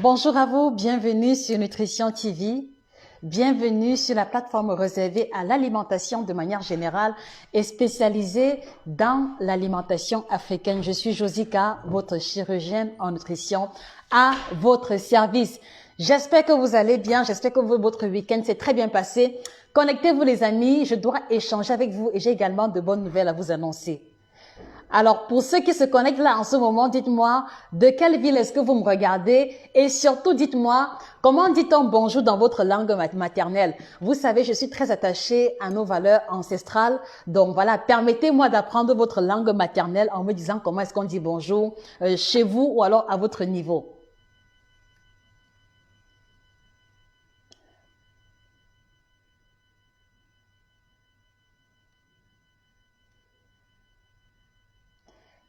Bonjour à vous, bienvenue sur Nutrition TV. Bienvenue sur la plateforme réservée à l'alimentation de manière générale et spécialisée dans l'alimentation africaine. Je suis Josika, votre chirurgienne en nutrition à votre service. J'espère que vous allez bien, j'espère que votre week-end s'est très bien passé. Connectez-vous les amis, je dois échanger avec vous et j'ai également de bonnes nouvelles à vous annoncer. Alors, pour ceux qui se connectent là en ce moment, dites-moi de quelle ville est-ce que vous me regardez et surtout dites-moi comment dit-on bonjour dans votre langue maternelle. Vous savez, je suis très attachée à nos valeurs ancestrales. Donc voilà, permettez-moi d'apprendre votre langue maternelle en me disant comment est-ce qu'on dit bonjour chez vous ou alors à votre niveau.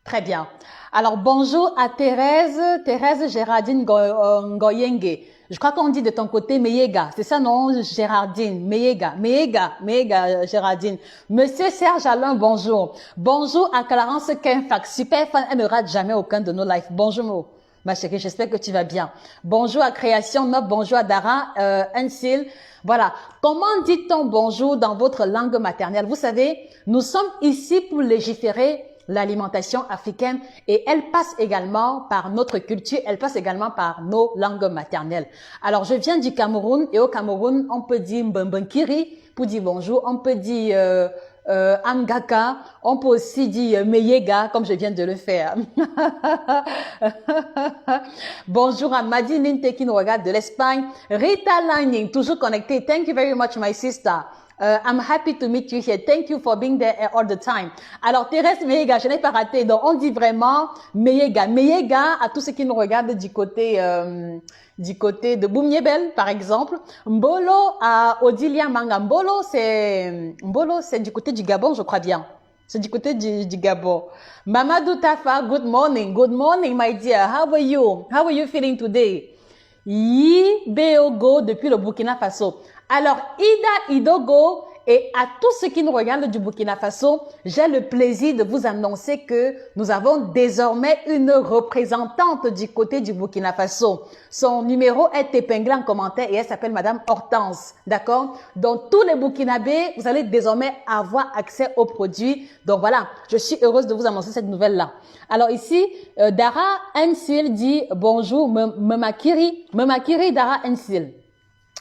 Très bien. Alors, bonjour à Thérèse Gérardine Ngoyenge. Je crois qu'on dit de ton côté Meyega. C'est ça, non, Gérardine? Meyega, Gérardine. Monsieur Serge Alain, bonjour. Bonjour à Clarence Kenfax. Super fan, elle ne rate jamais aucun de nos lives. Bonjour, ma chérie, j'espère que tu vas bien. Bonjour à Création Nob, bonjour à Dara, Ansil. Voilà. Comment dit-on bonjour dans votre langue maternelle? Vous savez, nous sommes ici pour légiférer l'alimentation africaine et elle passe également par notre culture, elle passe également par nos langues maternelles. Alors, je viens du Cameroun et au Cameroun, on peut dire Mbembenkiri pour dire bonjour, on peut dire Angaka, on peut aussi dire Meyega comme je viens de le faire. Bonjour à Madi Ninte qui nous regarde de l'Espagne. Rita Lining, toujours connectée. Thank you very much, my sister. I'm happy to meet you here. Thank you for being there all the time. Alors, Thérèse Meyega, je n'ai pas raté. Donc, on dit vraiment Meyega. Meyega à tous ceux qui nous regardent du côté de Boumniebel, par exemple. Mbolo à Odilia Manga. Mbolo, c'est du côté du Gabon, je crois bien. C'est du côté du Gabon. Mamadou Tafa, good morning. Good morning, my dear. How are you? How are you feeling today? Yi Beogo depuis le Burkina Faso. Alors, Ida Idogo et à tous ceux qui nous regardent du Burkina Faso, j'ai le plaisir de vous annoncer que nous avons désormais une représentante du côté du Burkina Faso. Son numéro est épinglé en commentaire et elle s'appelle Madame Hortense. D'accord? Donc, tous les Burkinabés, vous allez désormais avoir accès aux produits. Donc, voilà, je suis heureuse de vous annoncer cette nouvelle-là. Alors ici, Dara Ensil dit bonjour, Memakiri Dara Ensil.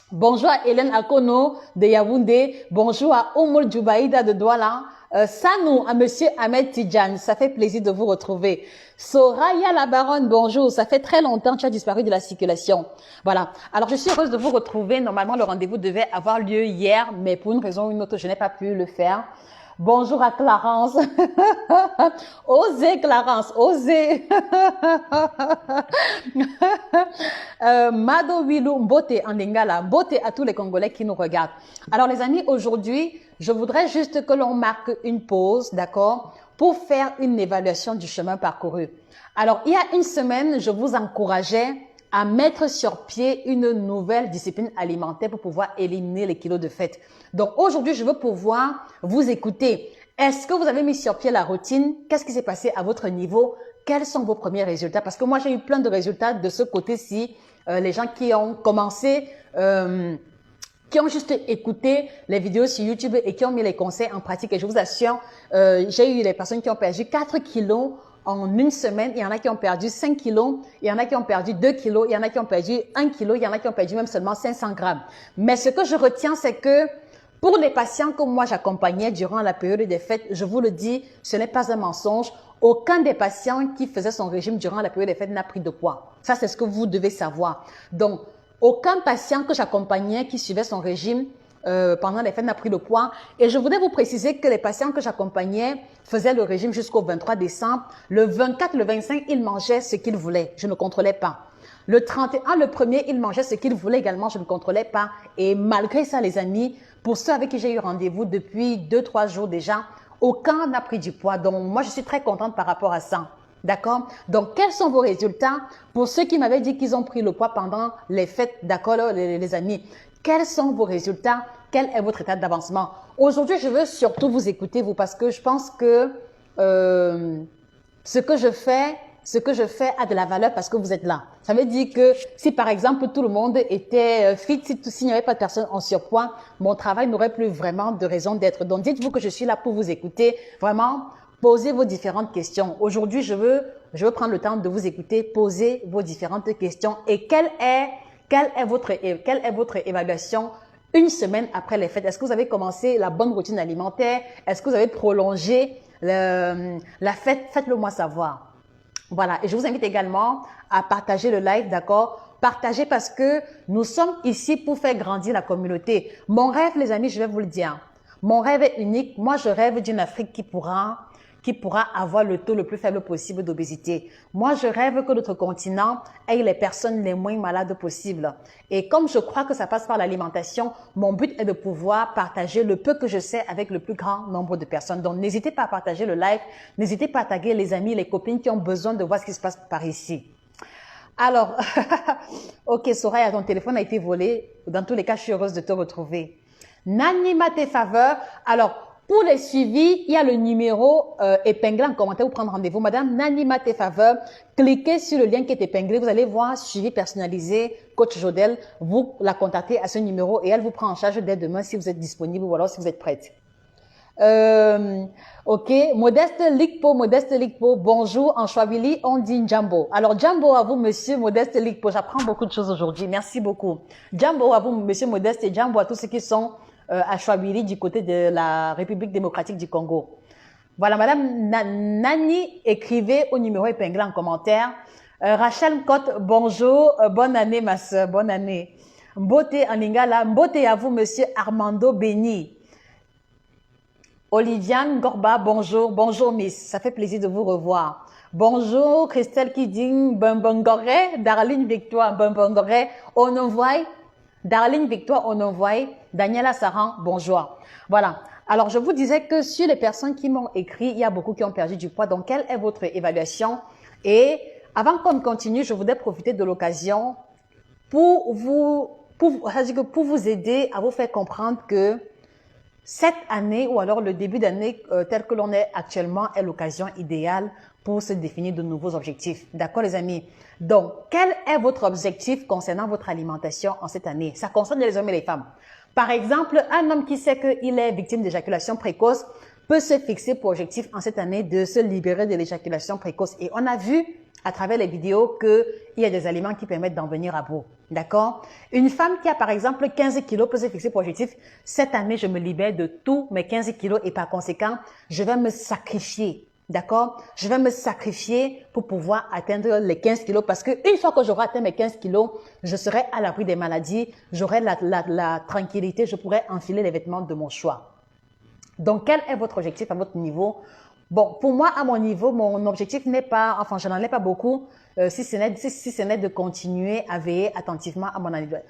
Bonjour à Hélène Akono de Yaoundé. Bonjour à Oumoul Djoubaïda de Douala. Sanou à Monsieur Ahmed Tidjan. Ça fait plaisir de vous retrouver. Soraya la baronne, bonjour. Ça fait très longtemps que tu as disparu de la circulation. Voilà. Alors, je suis heureuse de vous retrouver. Normalement, le rendez-vous devait avoir lieu hier, mais pour une raison ou une autre, je n'ai pas pu le faire. Bonjour à Clarence. Osez, Clarence, osez. Mado Wilou Mbote en Lingala. Mbote à tous les Congolais qui nous regardent. Alors les amis, aujourd'hui, je voudrais juste que l'on marque une pause, d'accord, pour faire une évaluation du chemin parcouru. Alors, il y a une semaine, je vous encourageais à mettre sur pied une nouvelle discipline alimentaire pour pouvoir éliminer les kilos de fête. Donc aujourd'hui, je veux pouvoir vous écouter. Est-ce que vous avez mis sur pied la routine? Qu'est-ce qui s'est passé à votre niveau? Quels sont vos premiers résultats? Parce que moi, j'ai eu plein de résultats de ce côté-ci. Les gens qui ont commencé, qui ont juste écouté les vidéos sur YouTube et qui ont mis les conseils en pratique. Et je vous assure, j'ai eu des personnes qui ont perdu 4 kilos en une semaine. Il y en a qui ont perdu 5 kilos, il y en a qui ont perdu 2 kilos, il y en a qui ont perdu 1 kilo, il y en a qui ont perdu même seulement 500 grammes. Mais ce que je retiens, c'est que pour les patients que moi j'accompagnais durant la période des fêtes, je vous le dis, ce n'est pas un mensonge. Aucun des patients qui faisait son régime durant la période des fêtes n'a pris de poids. Ça, c'est ce que vous devez savoir. Donc, aucun patient que j'accompagnais qui suivait son régime pendant les fêtes n'a pris de poids. Et je voudrais vous préciser que les patients que j'accompagnais faisaient le régime jusqu'au 23 décembre. Le 24, le 25, ils mangeaient ce qu'ils voulaient. Je ne contrôlais pas. Le 31, le 1er, ils mangeaient ce qu'ils voulaient également. Je ne contrôlais pas. Et malgré ça, les amis, pour ceux avec qui j'ai eu rendez-vous depuis 2-3 jours déjà, aucun n'a pris du poids. Donc, moi, je suis très contente par rapport à ça. D'accord? Donc, quels sont vos résultats? Pour ceux qui m'avaient dit qu'ils ont pris le poids pendant les fêtes, d'accord, les amis, quels sont vos résultats? Quel est votre état d'avancement? Aujourd'hui, je veux surtout vous écouter, vous, parce que je pense que ce que je fais, ce que je fais a de la valeur parce que vous êtes là. Ça veut dire que si par exemple tout le monde était fit, s'il n'y avait pas de personnes en surpoids, mon travail n'aurait plus vraiment de raison d'être. Donc dites-vous que je suis là pour vous écouter. Vraiment, posez vos différentes questions. Aujourd'hui, je veux prendre le temps de vous écouter, poser vos différentes questions. Et quelle est votre évaluation une semaine après les fêtes? Est-ce que vous avez commencé la bonne routine alimentaire? Est-ce que vous avez prolongé la fête? Faites-le moi savoir. Voilà. Et je vous invite également à partager le live, d'accord? Partagez parce que nous sommes ici pour faire grandir la communauté. Mon rêve, les amis, je vais vous le dire. Mon rêve est unique. Moi, je rêve d'une Afrique qui pourra avoir le taux le plus faible possible d'obésité. Moi, je rêve que notre continent ait les personnes les moins malades possibles. Et comme je crois que ça passe par l'alimentation, mon but est de pouvoir partager le peu que je sais avec le plus grand nombre de personnes. Donc, n'hésitez pas à partager le live, n'hésitez pas à taguer les amis, les copines qui ont besoin de voir ce qui se passe par ici. Alors, ok, Soraya, ton téléphone a été volé. Dans tous les cas, je suis heureuse de te retrouver. N'anima tes faveurs. Alors, pour les suivis, il y a le numéro épinglé en commentaire pour prendre rendez-vous. Madame N'anima tes faveurs, cliquez sur le lien qui est épinglé. Vous allez voir suivi personnalisé, coach Jodel. Vous la contactez à ce numéro et elle vous prend en charge dès demain si vous êtes disponible ou alors si vous êtes prête. Ok, Modeste Likpo, bonjour. En Swahili, on dit Jambo. Alors, Jambo à vous, monsieur Modeste Likpo. J'apprends beaucoup de choses aujourd'hui. Merci beaucoup. Jambo à vous, monsieur Modeste, et Jambo à tous ceux qui sont à Swahili du côté de la République démocratique du Congo. Voilà, madame Nani, écrivez au numéro épinglé en commentaire. Rachel Cotte, bonjour. Bonne année, ma soeur. Bonne année. Mbote en lingala. Mbote à vous, monsieur Armando Béni. Oliviane Gorba, bonjour. Bonjour, miss. Ça fait plaisir de vous revoir. Bonjour, Christelle Kiding, Bambangore, Darlene Victoire, Bambangore, Onovoy, Darlene Victoire, Onovoy, Daniela Saran, bonjour. Voilà. Alors, je vous disais que sur les personnes qui m'ont écrit, il y a beaucoup qui ont perdu du poids. Donc, quelle est votre évaluation? Et avant qu'on continue, je voudrais profiter de l'occasion pour vous aider à vous faire comprendre que cette année ou alors le début d'année tel que l'on est actuellement est l'occasion idéale pour se définir de nouveaux objectifs. D'accord, les amis? Donc, quel est votre objectif concernant votre alimentation en cette année? Ça concerne les hommes et les femmes. Par exemple, un homme qui sait qu'il est victime d'éjaculation précoce peut se fixer pour objectif en cette année de se libérer de l'éjaculation précoce. Et on a vu à travers les vidéos qu'il y a des aliments qui permettent d'en venir à bout. D'accord? Une femme qui a par exemple 15 kilos peut se fixer pour objectif, cette année, je me libère de tous mes 15 kilos et par conséquent, je vais me sacrifier. D'accord? Je vais me sacrifier pour pouvoir atteindre les 15 kilos parce que une fois que j'aurai atteint mes 15 kilos, je serai à l'abri des maladies, j'aurai la tranquillité, je pourrai enfiler les vêtements de mon choix. Donc, quel est votre objectif à votre niveau? Bon, pour moi, à mon niveau, mon objectif n'est pas, enfin, je n'en ai pas beaucoup, si ce n'est de continuer à veiller attentivement à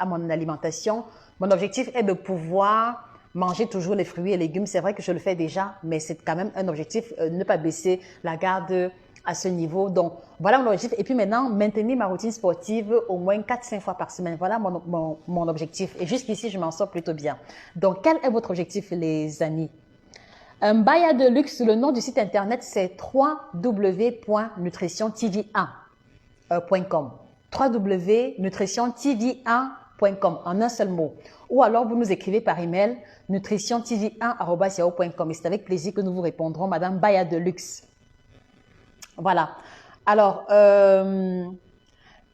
mon alimentation. Mon objectif est de pouvoir manger toujours les fruits et légumes. C'est vrai que je le fais déjà, mais c'est quand même un objectif, ne pas baisser la garde à ce niveau. Donc, voilà mon objectif. Et puis maintenant, maintenir ma routine sportive au moins 4-5 fois par semaine. Voilà mon objectif. Et jusqu'ici, je m'en sors plutôt bien. Donc, quel est votre objectif, les amis? Baya de luxe, le nom du site internet, c'est www.nutritiontv1.com. www.nutritiontv1.com en un seul mot. Ou alors, vous nous écrivez par email nutritiontv1@yahoo.com. Et c'est avec plaisir que nous vous répondrons, Madame Baya de luxe. Voilà. Alors,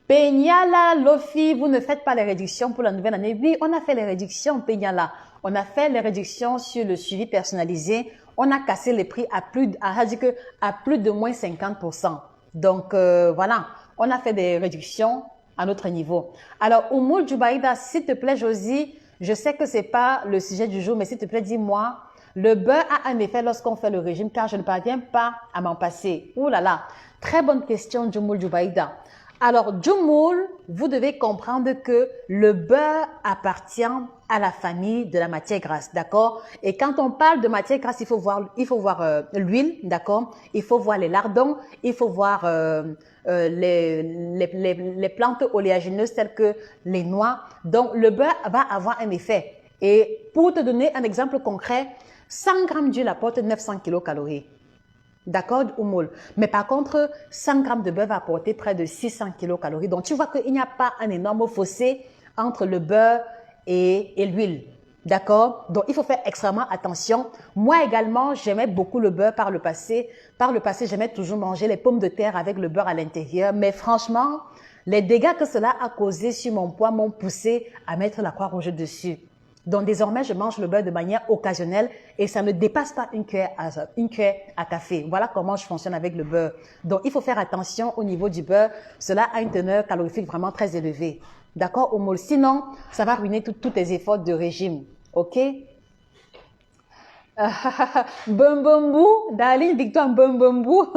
Peñala, Lofi, vous ne faites pas les réductions pour la nouvelle année. Oui, on a fait les réductions, Peñala. On a fait les réductions sur le suivi personnalisé. On a cassé les prix à plus de moins 50%. Donc, voilà. On a fait des réductions à notre niveau. Alors, Oumoul Djoubaïda, s'il te plaît, Josie, je sais que c'est pas le sujet du jour, mais s'il te plaît, dis-moi, le beurre a un effet lorsqu'on fait le régime car je ne parviens pas à m'en passer. Ouh là là. Très bonne question, Djoumoul Djoubaïda. Alors, Djoumoul, vous devez comprendre que le beurre appartient à la famille de la matière grasse, d'accord? Et quand on parle de matière grasse, il faut voir l'huile, d'accord? Il faut voir les lardons, il faut voir les plantes oléagineuses telles que les noix. Donc, le beurre va avoir un effet. Et pour te donner un exemple concret, 100 grammes d'huile apporte 900 kilocalories. D'accord, Oumoul. Mais par contre, 100 grammes de beurre va apporter près de 600 kilocalories. Donc, tu vois qu'il n'y a pas un énorme fossé entre le beurre et l'huile. D'accord? Donc, il faut faire extrêmement attention. Moi également, j'aimais beaucoup le beurre par le passé. Par le passé, j'aimais toujours manger les pommes de terre avec le beurre à l'intérieur. Mais franchement, les dégâts que cela a causé sur mon poids m'ont poussé à mettre la croix rouge dessus. Donc, désormais, je mange le beurre de manière occasionnelle et ça ne dépasse pas une cuillère à café. Voilà comment je fonctionne avec le beurre. Donc, il faut faire attention au niveau du beurre. Cela a une teneur calorifique vraiment très élevée. D'accord, Omol? Sinon, ça va ruiner tous tes efforts de régime. OK? Bumbumbu, Daline Victoire Bumbumbu.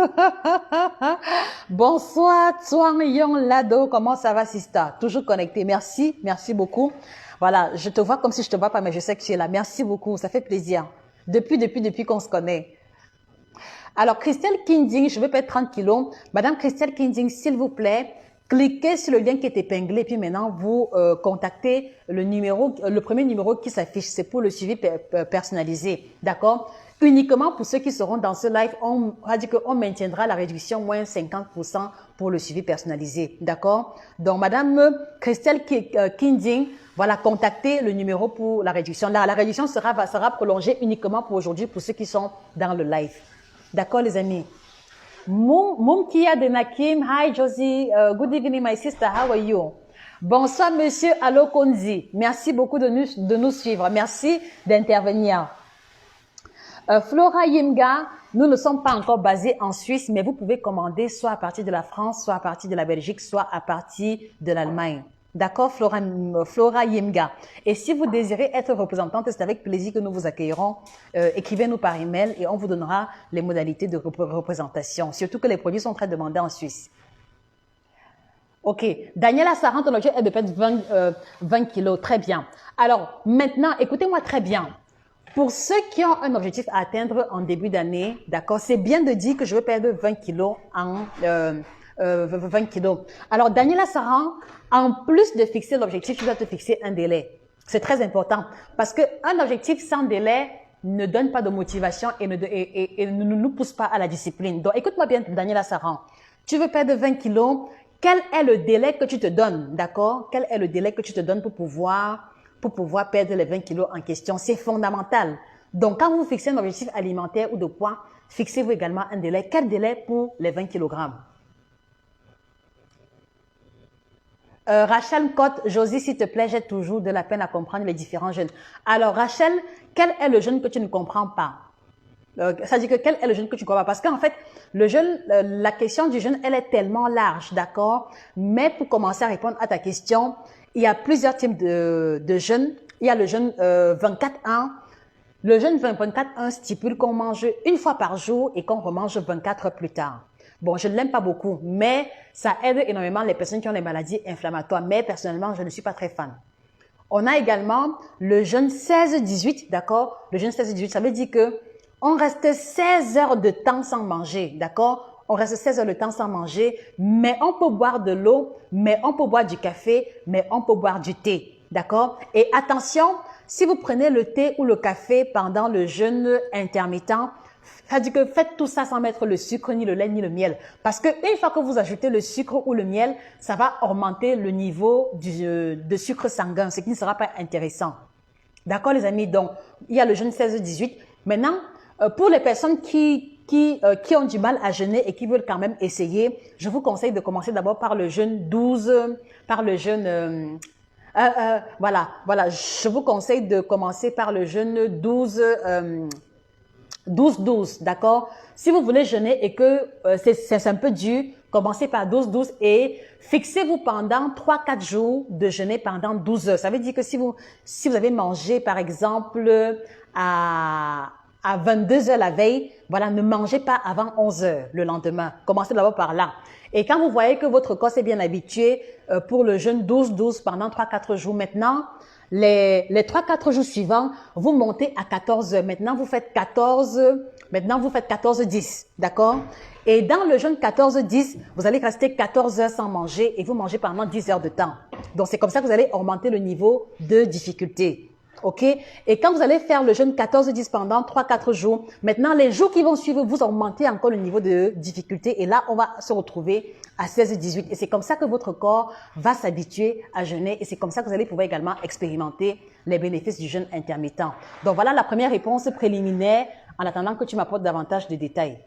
Bonsoir, Tuan Yon Lado. Comment ça va, Sista? Toujours connecté. Merci, merci beaucoup. Voilà, je te vois comme si je te vois pas, mais je sais que tu es là. Merci beaucoup, ça fait plaisir. Depuis qu'on se connaît. Alors, Christelle Kinding, je veux perdre 30 kilos. Madame Christelle Kinding, s'il vous plaît, cliquez sur le lien qui est épinglé, puis maintenant, vous contactez le premier numéro qui s'affiche. C'est pour le suivi personnalisé. D'accord? Uniquement pour ceux qui seront dans ce live, on va dire qu'on maintiendra la réduction moins 50% pour le suivi personnalisé. D'accord? Donc, Madame Christelle Kinding, voilà, contactez le numéro pour la réduction. Là, la réduction sera prolongée uniquement pour aujourd'hui, pour ceux qui sont dans le live. D'accord, les amis? Mumkia de Nakim, hi Josie, good evening my sister, how are you? Bonsoir monsieur Allo Konzi, merci beaucoup de nous suivre, merci d'intervenir. Flora Yimga, nous ne sommes pas encore basés en Suisse, mais vous pouvez commander soit à partir de la France, soit à partir de la Belgique, soit à partir de l'Allemagne. D'accord, Flora Yimga. Et si vous désirez être représentante, c'est avec plaisir que nous vous accueillerons. Écrivez-nous par email et on vous donnera les modalités de représentation. Surtout que les produits sont très demandés en Suisse. Ok, Daniela Sarant, ton objet est de perdre 20 kilos. Très bien. Alors, maintenant, écoutez-moi très bien. Pour ceux qui ont un objectif à atteindre en début d'année, d'accord, c'est bien de dire que je veux perdre 20 kilos en 20 kilos. Alors, Daniela Sarant, en plus de fixer l'objectif, tu dois te fixer un délai. C'est très important parce qu'un objectif sans délai ne donne pas de motivation et ne nous pousse pas à la discipline. Donc, écoute-moi bien, Daniela Sarant. Tu veux perdre 20 kilos. Quel est le délai que tu te donnes, d'accord? Quel est le délai que tu te donnes pour pouvoir perdre les 20 kilos en question? C'est fondamental. Donc, quand vous fixez un objectif alimentaire ou de poids, fixez-vous également un délai. Quel délai pour les 20 kilogrammes? Rachel Cotte, Josie, s'il te plaît, j'ai toujours de la peine à comprendre les différents jeûnes. Alors, Rachel, quel est le jeûne que tu ne comprends pas? C'est-à-dire que quel est le jeûne que tu ne comprends pas? Parce qu'en fait, le jeûne, la question du jeûne, elle est tellement large, d'accord? Mais pour commencer à répondre à ta question, il y a plusieurs types de jeûnes. Il y a le jeûne 24-1. Le jeûne 24-1 stipule qu'on mange une fois par jour et qu'on remange 24 heures plus tard. Bon, je ne l'aime pas beaucoup, mais ça aide énormément les personnes qui ont les maladies inflammatoires. Mais personnellement, je ne suis pas très fan. On a également le jeûne 16-18, d'accord? Le jeûne 16-18, ça veut dire que on reste 16 heures de temps sans manger, d'accord? On reste 16 heures de temps sans manger, mais on peut boire de l'eau, mais on peut boire du café, mais on peut boire du thé, d'accord? Et attention, si vous prenez le thé ou le café pendant le jeûne intermittent, c'est-à-dire que faites tout ça sans mettre le sucre, ni le lait, ni le miel. Parce que une fois que vous ajoutez le sucre ou le miel, ça va augmenter le niveau de sucre sanguin, ce qui ne sera pas intéressant. D'accord, les amis? Donc, il y a le jeûne 16-18. Maintenant, pour les personnes qui ont du mal à jeûner et qui veulent quand même essayer, je vous conseille de commencer d'abord par le jeûne 12, par le jeûne... voilà, je vous conseille de commencer par le jeûne 12-12, d'accord? Si vous voulez jeûner et que c'est un peu dur, commencez par 12-12 et fixez-vous pendant 3-4 jours de jeûner pendant 12 heures. Ça veut dire que si vous avez mangé, par exemple, à 22 heures la veille, voilà, ne mangez pas avant 11 heures le lendemain. Commencez d'abord par là. Et quand vous voyez que votre corps s'est bien habitué pour le jeûne 12-12 pendant 3-4 jours maintenant, les 3-4 jours suivants, vous montez à 14 heures. Maintenant, vous faites 14-10, d'accord? Et dans le jeûne 14-10, vous allez rester 14 heures sans manger et vous mangez pendant 10 heures de temps. Donc, c'est comme ça que vous allez augmenter le niveau de difficulté. OK? Et quand vous allez faire le jeûne 14-10 pendant 3-4 jours, maintenant, les jours qui vont suivre, vous augmentez encore le niveau de difficulté. Et là, on va se retrouver à 16-18. Et c'est comme ça que votre corps va s'habituer à jeûner. Et c'est comme ça que vous allez pouvoir également expérimenter les bénéfices du jeûne intermittent. Donc, voilà la première réponse préliminaire en attendant que tu m'apportes davantage de détails.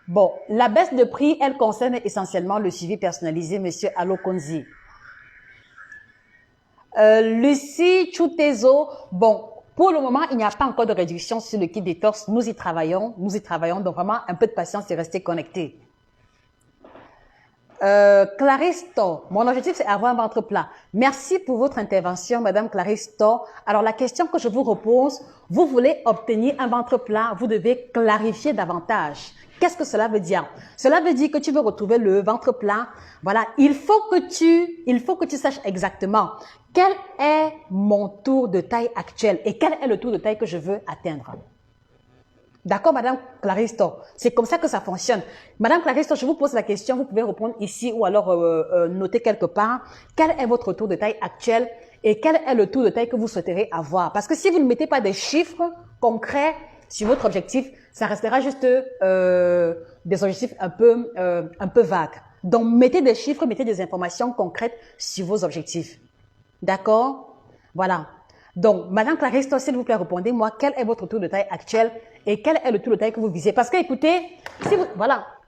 Bon, la baisse de prix, elle concerne essentiellement le suivi personnalisé, monsieur Alokonzi. Lucie Chutezo, bon, pour le moment, il n'y a pas encore de réduction sur le kit détox. Nous y travaillons, donc vraiment un peu de patience et restez connectés. Clarisse Thor, mon objectif c'est avoir un ventre plat. Merci pour votre intervention, Madame Clarisse Thor. Alors la question que je vous repose, vous voulez obtenir un ventre plat, vous devez clarifier davantage. Qu'est-ce que cela veut dire? Cela veut dire que tu veux retrouver le ventre plat. Voilà, il faut que tu saches exactement quel est mon tour de taille actuel et quel est le tour de taille que je veux atteindre. D'accord, Madame Claristo? C'est comme ça que ça fonctionne. Madame Claristo, je vous pose la question, vous pouvez répondre ici ou alors noter quelque part. Quel est votre tour de taille actuel et quel est le tour de taille que vous souhaiterez avoir? Parce que si vous ne mettez pas des chiffres concrets sur votre objectif, ça restera juste des objectifs un peu vagues. Donc, mettez des chiffres, mettez des informations concrètes sur vos objectifs. D'accord? Voilà. Donc, Madame Claristo, s'il vous plaît, répondez-moi, quel est votre tour de taille actuel et quel est le tour de taille que vous visez? Parce que, écoutez,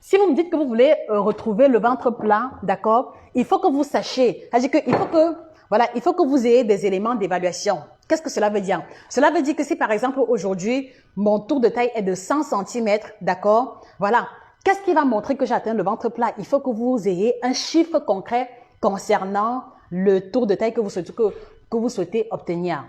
si vous me dites que vous voulez retrouver le ventre plat, d'accord, il faut que vous sachiez, c'est-à-dire il faut que vous ayez des éléments d'évaluation. Qu'est-ce que cela veut dire? Cela veut dire que si, par exemple, aujourd'hui, mon tour de taille est de 100 cm, d'accord, voilà, qu'est-ce qui va montrer que j'atteins le ventre plat? Il faut que vous ayez un chiffre concret concernant le tour de taille que vous souhaitez obtenir.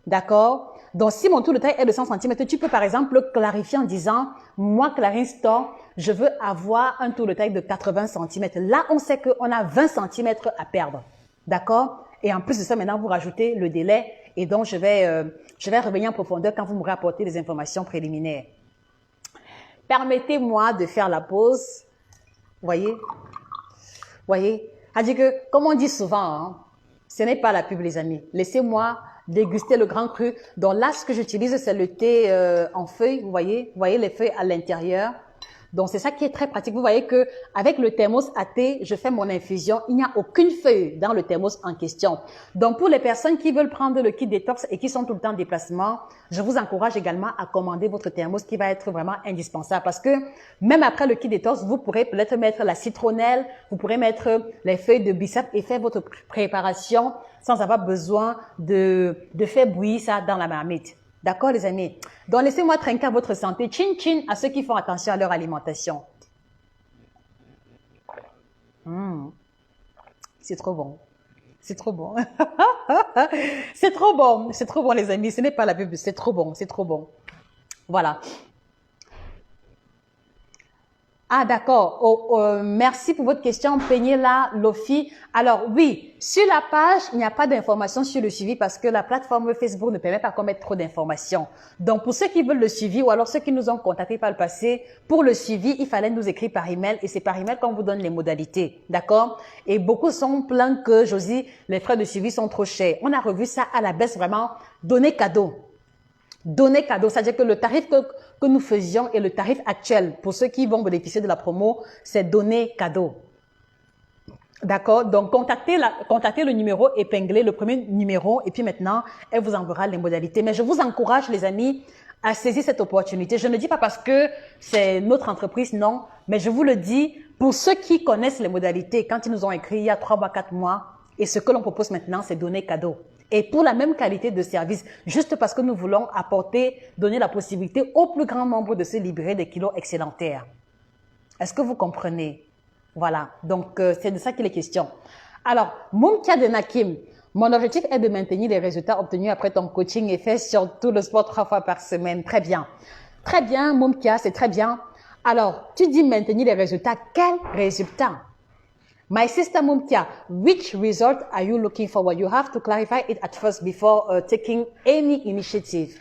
D'accord? Donc, si mon tour de taille est de 100 cm, tu peux par exemple le clarifier en disant, moi, Clarisse Thor, je veux avoir un tour de taille de 80 cm. Là, on sait qu'on a 20 cm à perdre. D'accord? Et en plus de ça, maintenant, vous rajoutez le délai. Et donc, je vais revenir en profondeur quand vous m'aurez apporté des informations préliminaires. Permettez-moi de faire la pause. Voyez? C'est-à-dire que, comme on dit souvent, hein, ce n'est pas la pub, les amis. Laissez-moi déguster le grand cru. Donc là, ce que j'utilise, c'est le thé en feuilles. Vous voyez les feuilles à l'intérieur. Donc, c'est ça qui est très pratique. Vous voyez que avec le thermos à thé, je fais mon infusion. Il n'y a aucune feuille dans le thermos en question. Donc, pour les personnes qui veulent prendre le kit détox et qui sont tout le temps en déplacement, je vous encourage également à commander votre thermos qui va être vraiment indispensable parce que même après le kit détox, vous pourrez peut-être mettre la citronnelle, vous pourrez mettre les feuilles de biceps et faire votre préparation sans avoir besoin de faire bouillir ça dans la marmite. D'accord, les amis? Donc, laissez-moi trinquer à votre santé. Chin chin à ceux qui font attention à leur alimentation. C'est trop bon. C'est trop bon. C'est trop bon. C'est trop bon, les amis. Ce n'est pas la pub. C'est trop bon. C'est trop bon. Voilà. Ah, d'accord. Merci pour votre question, Peñela Lofi. Alors, oui, sur la page, il n'y a pas d'informations sur le suivi parce que la plateforme Facebook ne permet pas qu'on mette trop d'informations. Donc, pour ceux qui veulent le suivi ou alors ceux qui nous ont contactés par le passé, pour le suivi, il fallait nous écrire par email et c'est par email qu'on vous donne les modalités. D'accord? Et beaucoup sont plaints que, Josie, les frais de suivi sont trop chers. On a revu ça à la baisse, vraiment, donner cadeau. Donner cadeau, c'est-à-dire que le tarif que nous faisions et le tarif actuel pour ceux qui vont bénéficier de la promo, c'est donner cadeau. D'accord? Donc, contactez le numéro épinglé, le premier numéro, et puis maintenant, elle vous enverra les modalités. Mais je vous encourage, les amis, à saisir cette opportunité. Je ne dis pas parce que c'est notre entreprise, non, mais je vous le dis pour ceux qui connaissent les modalités, quand ils nous ont écrit il y a 3 mois, 4 mois, et ce que l'on propose maintenant, c'est donner cadeau. Et pour la même qualité de service, juste parce que nous voulons donner la possibilité au plus grand nombre de se libérer des kilos excédentaires. Est-ce que vous comprenez? Voilà, donc c'est de ça qu'il est question. Alors, Moumkia de Nakim, mon objectif est de maintenir les résultats obtenus après ton coaching et fait surtout le sport 3 fois par semaine. Très bien. Très bien, Moumkia, c'est très bien. Alors, tu dis maintenir les résultats. Quels résultats? My sister Mumtia, which result are you looking for? You have to clarify it at first before taking any initiative.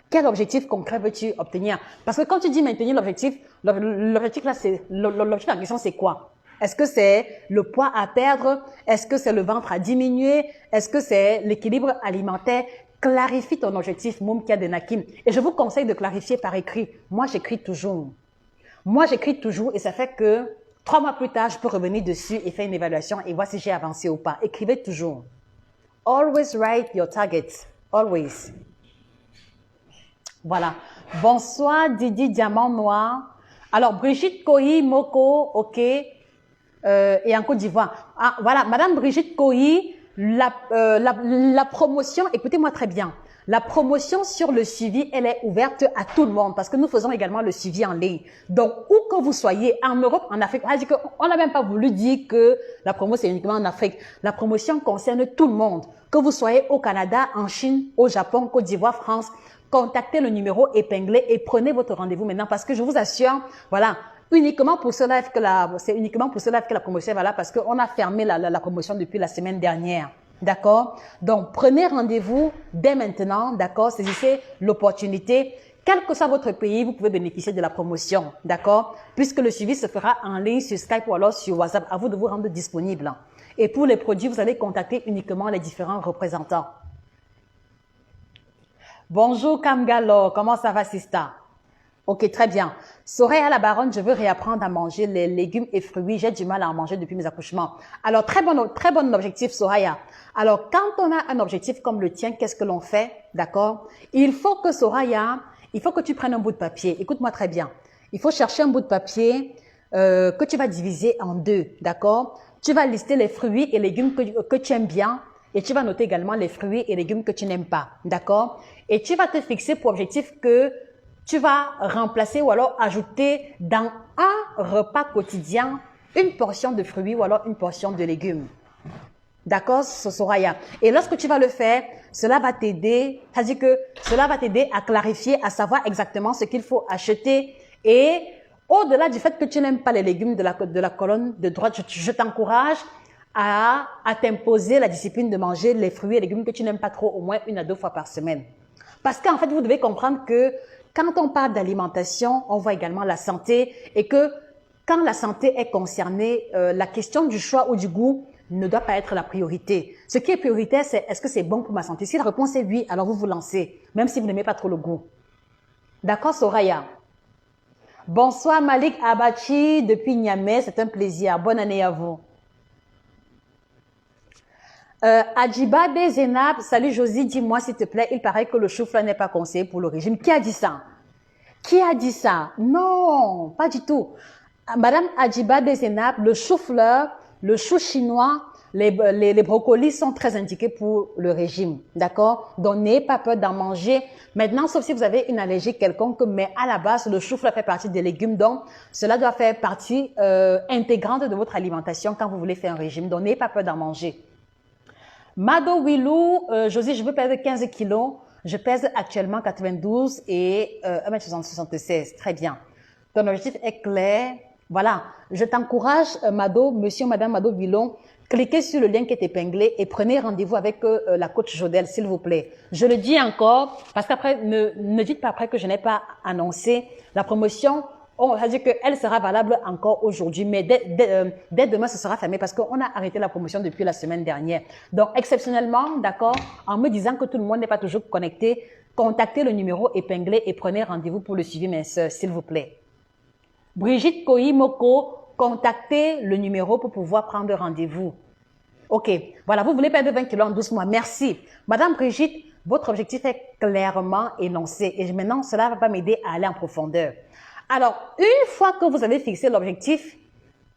Quel objectif concret veux-tu obtenir? Parce que quand tu dis maintenir l'objectif, l'objectif là, l'objectif en question, c'est quoi? Est-ce que c'est le poids à perdre? Est-ce que c'est le ventre à diminuer? Est-ce que c'est l'équilibre alimentaire? Clarifie ton objectif, Moumkia de Nakim. Et je vous conseille de clarifier par écrit. Moi, j'écris toujours. Moi, j'écris toujours et ça fait que 3 mois plus tard, je peux revenir dessus et faire une évaluation et voir si j'ai avancé ou pas. Écrivez toujours. Always write your targets. Always. Voilà. Bonsoir, Didi Diamant Noir. Alors, Brigitte Kohi, Moko, ok. Et en Côte d'Ivoire. Ah, voilà, Madame Brigitte Kohi, la promotion, écoutez-moi très bien. La promotion sur le suivi, elle est ouverte à tout le monde parce que nous faisons également le suivi en ligne. Donc, où que vous soyez, en Europe, en Afrique, on n'a même pas voulu dire que la promotion c'est uniquement en Afrique. La promotion concerne tout le monde. Que vous soyez au Canada, en Chine, au Japon, Côte d'Ivoire, France, contactez le numéro épinglé et prenez votre rendez-vous maintenant parce que je vous assure, voilà, uniquement pour ce live que c'est uniquement pour ce live que la promotion est valable parce qu'on a fermé la promotion depuis la semaine dernière. D'accord? Donc, prenez rendez-vous dès maintenant, d'accord? Saisissez l'opportunité. Quel que soit votre pays, vous pouvez bénéficier de la promotion, d'accord? Puisque le suivi se fera en ligne sur Skype ou alors sur WhatsApp. À vous de vous rendre disponible. Et pour les produits, vous allez contacter uniquement les différents représentants. Bonjour Kamgalo, comment ça va, Sista? Ok, très bien. Soraya la baronne, je veux réapprendre à manger les légumes et fruits. J'ai du mal à en manger depuis mes accouchements. Alors, très bon objectif, Soraya. Alors, quand on a un objectif comme le tien, qu'est-ce que l'on fait? D'accord? Il faut que Soraya, il faut que tu prennes un bout de papier. Écoute-moi très bien. Il faut chercher un bout de papier que tu vas diviser en deux. D'accord? Tu vas lister les fruits et légumes que tu aimes bien. Et tu vas noter également les fruits et légumes que tu n'aimes pas. D'accord? Et tu vas te fixer pour objectif que tu vas remplacer ou alors ajouter dans un repas quotidien une portion de fruits ou alors une portion de légumes. D'accord, Soraya? Et lorsque tu vas le faire, cela va t'aider, c'est-à-dire que cela va t'aider à clarifier, à savoir exactement ce qu'il faut acheter. Et au-delà du fait que tu n'aimes pas les légumes de la colonne de droite, je t'encourage à t'imposer la discipline de manger les fruits et légumes que tu n'aimes pas trop au moins 1 à 2 fois par semaine. Parce qu'en fait, vous devez comprendre que quand on parle d'alimentation, on voit également la santé et que quand la santé est concernée, la question du choix ou du goût ne doit pas être la priorité. Ce qui est prioritaire, c'est est-ce que c'est bon pour ma santé? Si la réponse est oui, alors vous vous lancez, même si vous n'aimez pas trop le goût. D'accord, Soraya? Bonsoir Malik Abachi depuis Niamey, c'est un plaisir. Bonne année à vous. Adjiba Zenab, salut Josie, dis-moi s'il te plaît, il paraît que le chou-fleur n'est pas conseillé pour le régime. Qui a dit ça? Qui a dit ça? Non, pas du tout. Madame Adjiba Zenab, le chou-fleur, le chou chinois, les brocolis sont très indiqués pour le régime. D'accord? Donc, n'ayez pas peur d'en manger. Maintenant, sauf si vous avez une allergie quelconque, mais à la base, le chou-fleur fait partie des légumes. Donc, cela doit faire partie intégrante de votre alimentation quand vous voulez faire un régime. Donc, n'ayez pas peur d'en manger. Mado Willou, Josie, je veux perdre 15 kilos. Je pèse actuellement 92 et 1m76. Très bien. Ton objectif est clair. Voilà. Je t'encourage, Mado, monsieur, madame Mado Willou, cliquez sur le lien qui est épinglé et prenez rendez-vous avec la coach Jodel, s'il vous plaît. Je le dis encore, parce qu'après, ne dites pas après que je n'ai pas annoncé la promotion. On va dire qu'elle sera valable encore aujourd'hui, mais dès demain, ce sera fermé parce qu'on a arrêté la promotion depuis la semaine dernière. Donc, exceptionnellement, d'accord, en me disant que tout le monde n'est pas toujours connecté, contactez le numéro épinglé et prenez rendez-vous pour le suivi, mes sœurs, s'il vous plaît. Brigitte Kohi-Moko, contactez le numéro pour pouvoir prendre rendez-vous. OK, voilà, vous voulez perdre 20 kilos en 12 mois. Merci. Madame Brigitte, votre objectif est clairement énoncé et maintenant, cela va m'aider à aller en profondeur. Alors, une fois que vous avez fixé l'objectif,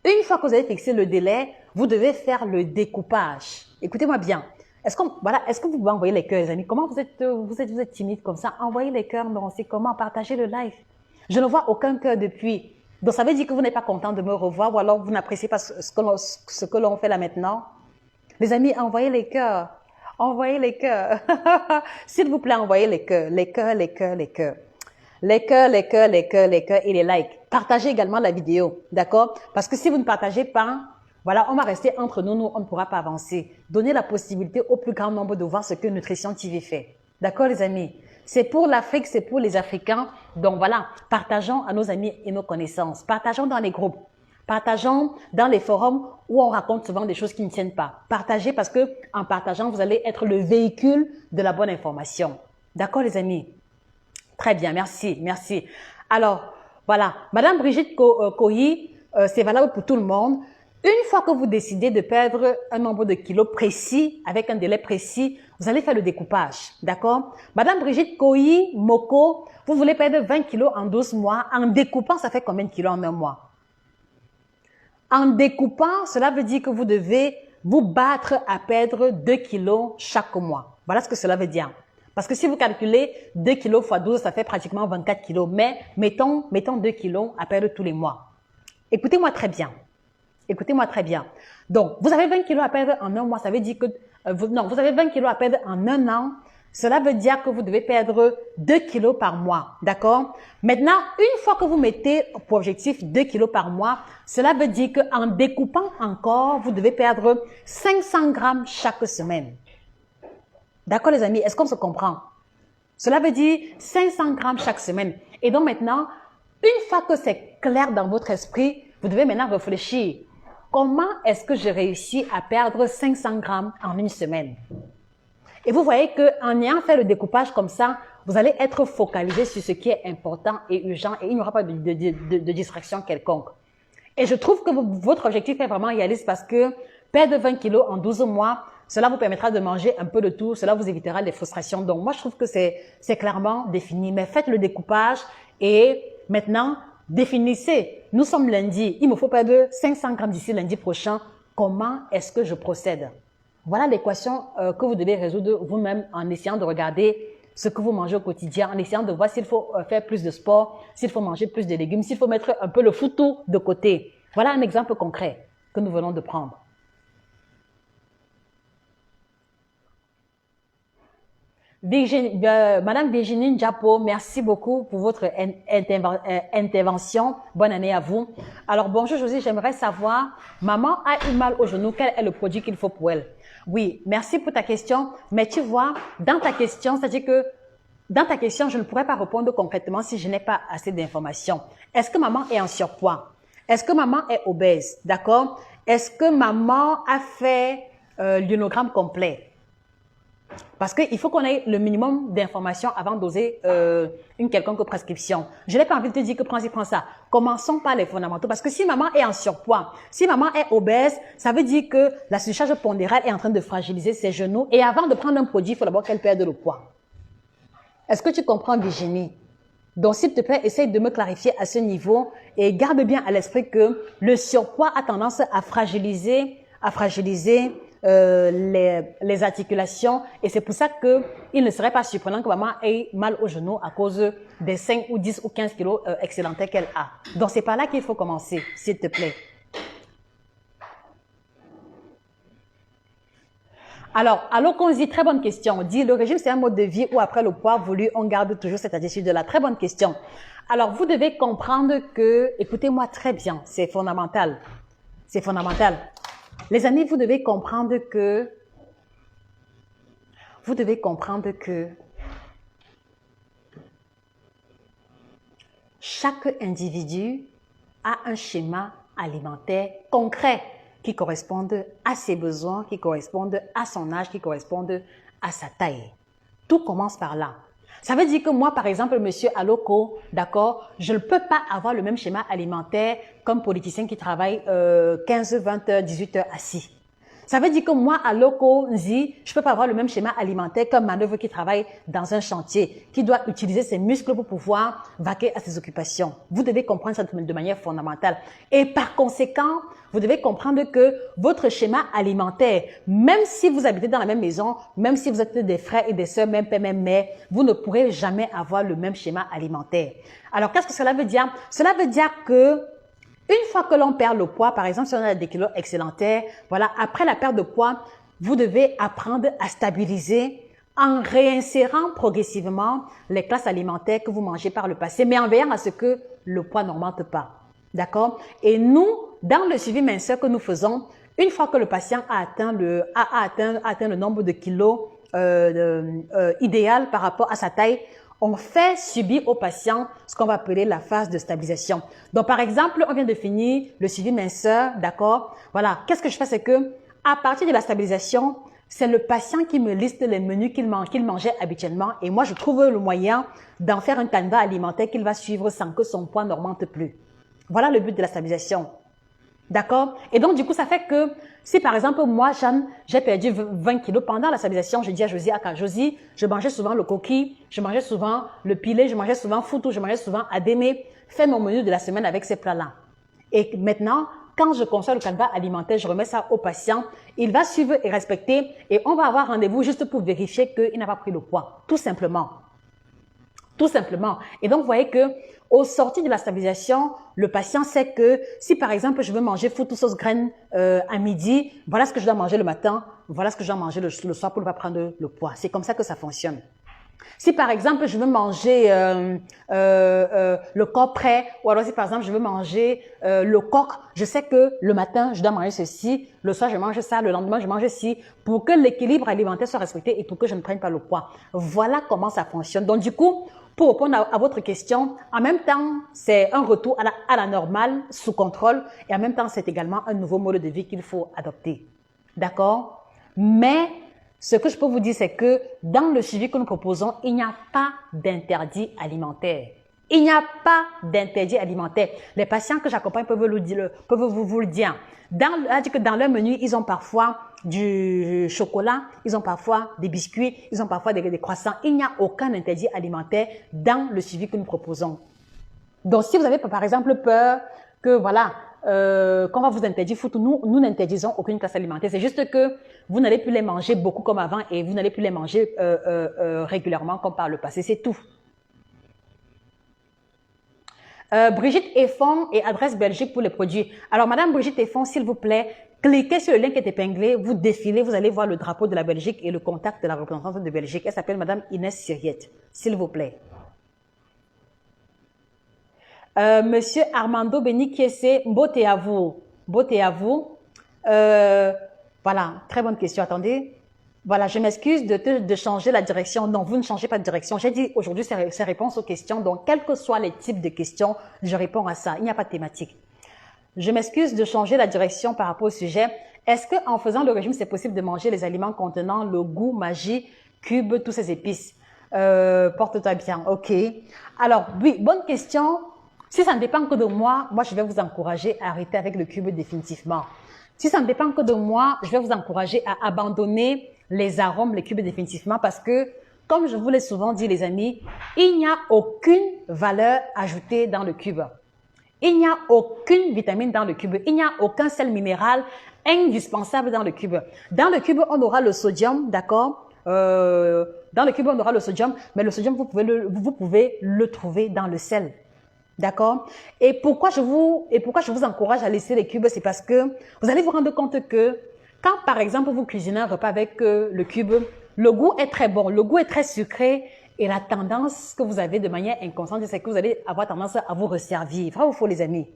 une fois que vous avez fixé le délai, vous devez faire le découpage. Écoutez-moi bien. Est-ce que vous pouvez envoyer les cœurs, les amis? Comment vous êtes timide comme ça? Envoyez les cœurs, non, c'est comment? Partagez le live. Je ne vois aucun cœur depuis. Donc, ça veut dire que vous n'êtes pas content de me revoir ou alors vous n'appréciez pas ce que l'on fait là maintenant. Les amis, envoyez les cœurs. Envoyez les cœurs. S'il vous plaît, envoyez les cœurs. Les cœurs, les cœurs, les cœurs. Les cœurs, les cœurs, les cœurs, les cœurs et les likes. Partagez également la vidéo, d'accord? Parce que si vous ne partagez pas, voilà, on va rester entre nous, on ne pourra pas avancer. Donnez la possibilité au plus grand nombre de voir ce que Nutrition TV fait. D'accord, les amis? C'est pour l'Afrique, c'est pour les Africains. Donc voilà, partageons à nos amis et nos connaissances. Partageons dans les groupes. Partageons dans les forums où on raconte souvent des choses qui ne tiennent pas. Partagez parce que en partageant, vous allez être le véhicule de la bonne information. D'accord, les amis? Très bien, merci, merci. Alors, voilà, Madame Brigitte Coyi, c'est valable pour tout le monde. Une fois que vous décidez de perdre un nombre de kilos précis, avec un délai précis, vous allez faire le découpage, d'accord? Madame Brigitte Coyi, Moko, vous voulez perdre 20 kilos en 12 mois. En découpant, ça fait combien de kilos en un mois? En découpant, cela veut dire que vous devez vous battre à perdre 2 kilos chaque mois. Voilà ce que cela veut dire. Parce que si vous calculez 2 kilos x 12, ça fait pratiquement 24 kilos. Mais mettons 2 kilos à perdre tous les mois. Écoutez-moi très bien. Écoutez-moi très bien. Donc, vous avez 20 kilos à perdre en un mois. Ça veut dire que... vous avez 20 kilos à perdre en un an. Cela veut dire que vous devez perdre 2 kilos par mois. D'accord? Maintenant, une fois que vous mettez pour objectif 2 kilos par mois, cela veut dire qu'en découpant encore, vous devez perdre 500 grammes chaque semaine. D'accord, les amis? Est-ce qu'on se comprend? Cela veut dire 500 grammes chaque semaine. Et donc maintenant, une fois que c'est clair dans votre esprit, vous devez maintenant réfléchir. Comment est-ce que j'ai réussi à perdre 500 grammes en une semaine? Et vous voyez qu'en ayant fait le découpage comme ça, vous allez être focalisé sur ce qui est important et urgent et il n'y aura pas de distraction quelconque. Et je trouve que votre objectif est vraiment réaliste parce que perdre 20 kilos en 12 mois, cela vous permettra de manger un peu de tout, cela vous évitera les frustrations. Donc moi, je trouve que c'est clairement défini. Mais faites le découpage et maintenant, définissez. Nous sommes lundi, il me faut perdre 500 grammes d'ici lundi prochain. Comment est-ce que je procède? Voilà l'équation que vous devez résoudre vous-même en essayant de regarder ce que vous mangez au quotidien, en essayant de voir s'il faut faire plus de sport, s'il faut manger plus de légumes, s'il faut mettre un peu le foutou de côté. Voilà un exemple concret que nous venons de prendre. Madame Virginie Ndiapo, merci beaucoup pour votre intervention. Bonne année à vous. Alors, bonjour Josie, j'aimerais savoir, maman a eu mal au genou, quel est le produit qu'il faut pour elle? Oui, merci pour ta question. Mais tu vois, dans ta question, c'est-à-dire que dans ta question, je ne pourrais pas répondre concrètement si je n'ai pas assez d'informations. Est-ce que maman est en surpoids? Est-ce que maman est obèse? D'accord? Est-ce que maman a fait l'ionogramme complet? Parce qu'il faut qu'on ait le minimum d'informations avant d'oser une quelconque prescription. Je n'ai pas envie de te dire que prends-ci, prends ça. Commençons par les fondamentaux. Parce que si maman est en surpoids, si maman est obèse, ça veut dire que la surcharge pondérale est en train de fragiliser ses genoux. Et avant de prendre un produit, il faut d'abord qu'elle perde le poids. Est-ce que tu comprends, Virginie? Donc, s'il te plaît, essaye de me clarifier à ce niveau et garde bien à l'esprit que le surpoids a tendance à fragiliser les articulations et c'est pour ça que il ne serait pas surprenant que maman ait mal au genou à cause des 5 ou 10 ou 15 kilos excédentaires qu'elle a. Donc, c'est par là qu'il faut commencer, s'il te plaît. Alors, Konzi, très bonne question. On dit, le régime, c'est un mode de vie où après le poids voulu, on garde toujours cette attitude-là. Très bonne question. Alors, vous devez comprendre que, écoutez-moi très bien, c'est fondamental. C'est fondamental. Les amis, vous devez comprendre que chaque individu a un schéma alimentaire concret qui correspondent à ses besoins, qui correspondent à son âge, qui correspondent à sa taille. Tout commence par là. Ça veut dire que moi, par exemple, monsieur Aloko, d'accord, je ne peux pas avoir le même schéma alimentaire comme politicien qui travaille 15, 20 heures, 18 heures assis. Ça veut dire que moi, Aloko Nzi, je peux pas avoir le même schéma alimentaire qu'un manœuvre qui travaille dans un chantier, qui doit utiliser ses muscles pour pouvoir vaquer à ses occupations. Vous devez comprendre ça de manière fondamentale. Et par conséquent, vous devez comprendre que votre schéma alimentaire, même si vous habitez dans la même maison, même si vous êtes des frères et des sœurs, même père, même mère, vous ne pourrez jamais avoir le même schéma alimentaire. Alors, qu'est-ce que cela veut dire? Cela veut dire que une fois que l'on perd le poids, par exemple, si on a des kilos excédentaires, voilà, après la perte de poids, vous devez apprendre à stabiliser en réinsérant progressivement les classes alimentaires que vous mangez par le passé, mais en veillant à ce que le poids n'augmente pas. D'accord? Et nous, dans le suivi minceur que nous faisons, une fois que le patient a atteint le nombre de kilos idéal par rapport à sa taille, on fait subir au patient ce qu'on va appeler la phase de stabilisation. Donc, par exemple, on vient de finir le suivi minceur, d'accord? Voilà, qu'est-ce que je fais, c'est que à partir de la stabilisation, c'est le patient qui me liste les menus qu'il mangeait habituellement et moi, je trouve le moyen d'en faire un canevas alimentaire qu'il va suivre sans que son poids n'augmente plus. Voilà le but de la stabilisation. D'accord? Et donc, du coup, ça fait que si, par exemple, moi, Jeanne, j'ai perdu 20 kilos pendant la stabilisation, je dis à Josie, Josie, je mangeais souvent le coquille, je mangeais souvent le pilé, je mangeais souvent foutou, je mangeais souvent adémé. Fais mon menu de la semaine avec ces plats-là. Et maintenant, quand je conçois le canevas alimentaire, je remets ça au patient. Il va suivre et respecter et on va avoir rendez-vous juste pour vérifier qu'il n'a pas pris le poids. Tout simplement. Tout simplement. Et donc, vous voyez que au sortir de la stabilisation, le patient sait que si, par exemple, je veux manger foutou sauce graine à midi, voilà ce que je dois manger le matin, voilà ce que je dois manger le soir pour ne pas prendre le poids. C'est comme ça que ça fonctionne. Si, par exemple, je veux manger le corps prêt, ou alors si, par exemple, je veux manger le coq, je sais que le matin, je dois manger ceci, le soir, je mange ça, le lendemain, je mange ceci, pour que l'équilibre alimentaire soit respecté et pour que je ne prenne pas le poids. Voilà comment ça fonctionne. Donc, du coup, pour répondre à votre question, en même temps, c'est un retour à la normale, sous contrôle, et en même temps, c'est également un nouveau mode de vie qu'il faut adopter. D'accord? Mais ce que je peux vous dire, c'est que dans le suivi que nous proposons, il n'y a pas d'interdit alimentaire. Il n'y a pas d'interdit alimentaire. Les patients que j'accompagne peuvent vous le dire. Dans leur menu, ils ont parfois du chocolat, ils ont parfois des biscuits, ils ont parfois des croissants. Il n'y a aucun interdit alimentaire dans le suivi que nous proposons. Donc, si vous avez par exemple peur que voilà, qu'on va vous interdire foot, nous n'interdisons aucune classe alimentaire. C'est juste que vous n'allez plus les manger beaucoup comme avant et vous n'allez plus les manger régulièrement comme par le passé. C'est tout. Brigitte Effon et adresse Belgique pour les produits. Alors, Madame Brigitte Effon, s'il vous plaît, cliquez sur le lien qui est épinglé, vous défilez, vous allez voir le drapeau de la Belgique et le contact de la représentante de Belgique. Elle s'appelle Madame Inès Siriette, s'il vous plaît. Monsieur Armando Benikiese, beauté à vous. Beauté à vous. Voilà, très bonne question. Attendez. Voilà, je m'excuse de changer la direction. Non, vous ne changez pas de direction. J'ai dit aujourd'hui, c'est réponse aux questions. Donc, quels que soient les types de questions, je réponds à ça. Il n'y a pas de thématique. Je m'excuse de changer la direction par rapport au sujet. Est-ce que en faisant le régime, c'est possible de manger les aliments contenant le goût, magie, cube, tous ces épices? Porte-toi bien. OK. Alors, oui, bonne question. Si ça ne dépend que de moi, je vais vous encourager à arrêter avec le cube définitivement. Si ça ne dépend que de moi, je vais vous encourager à abandonner les arômes, les cubes définitivement parce que, comme je vous l'ai souvent dit, les amis, il n'y a aucune valeur ajoutée dans le cube. Il n'y a aucune vitamine dans le cube. Il n'y a aucun sel minéral indispensable dans le cube. Dans le cube, on aura le sodium, d'accord? Dans le cube, on aura le sodium, mais le sodium, vous pouvez le trouver dans le sel. D'accord? Et pourquoi je vous encourage à laisser les cubes, c'est parce que vous allez vous rendre compte que quand, par exemple, vous cuisinez un repas avec le cube, le goût est très bon, le goût est très sucré et la tendance que vous avez de manière inconsciente, c'est que vous allez avoir tendance à vous resservir. Vrai ou faux, les amis?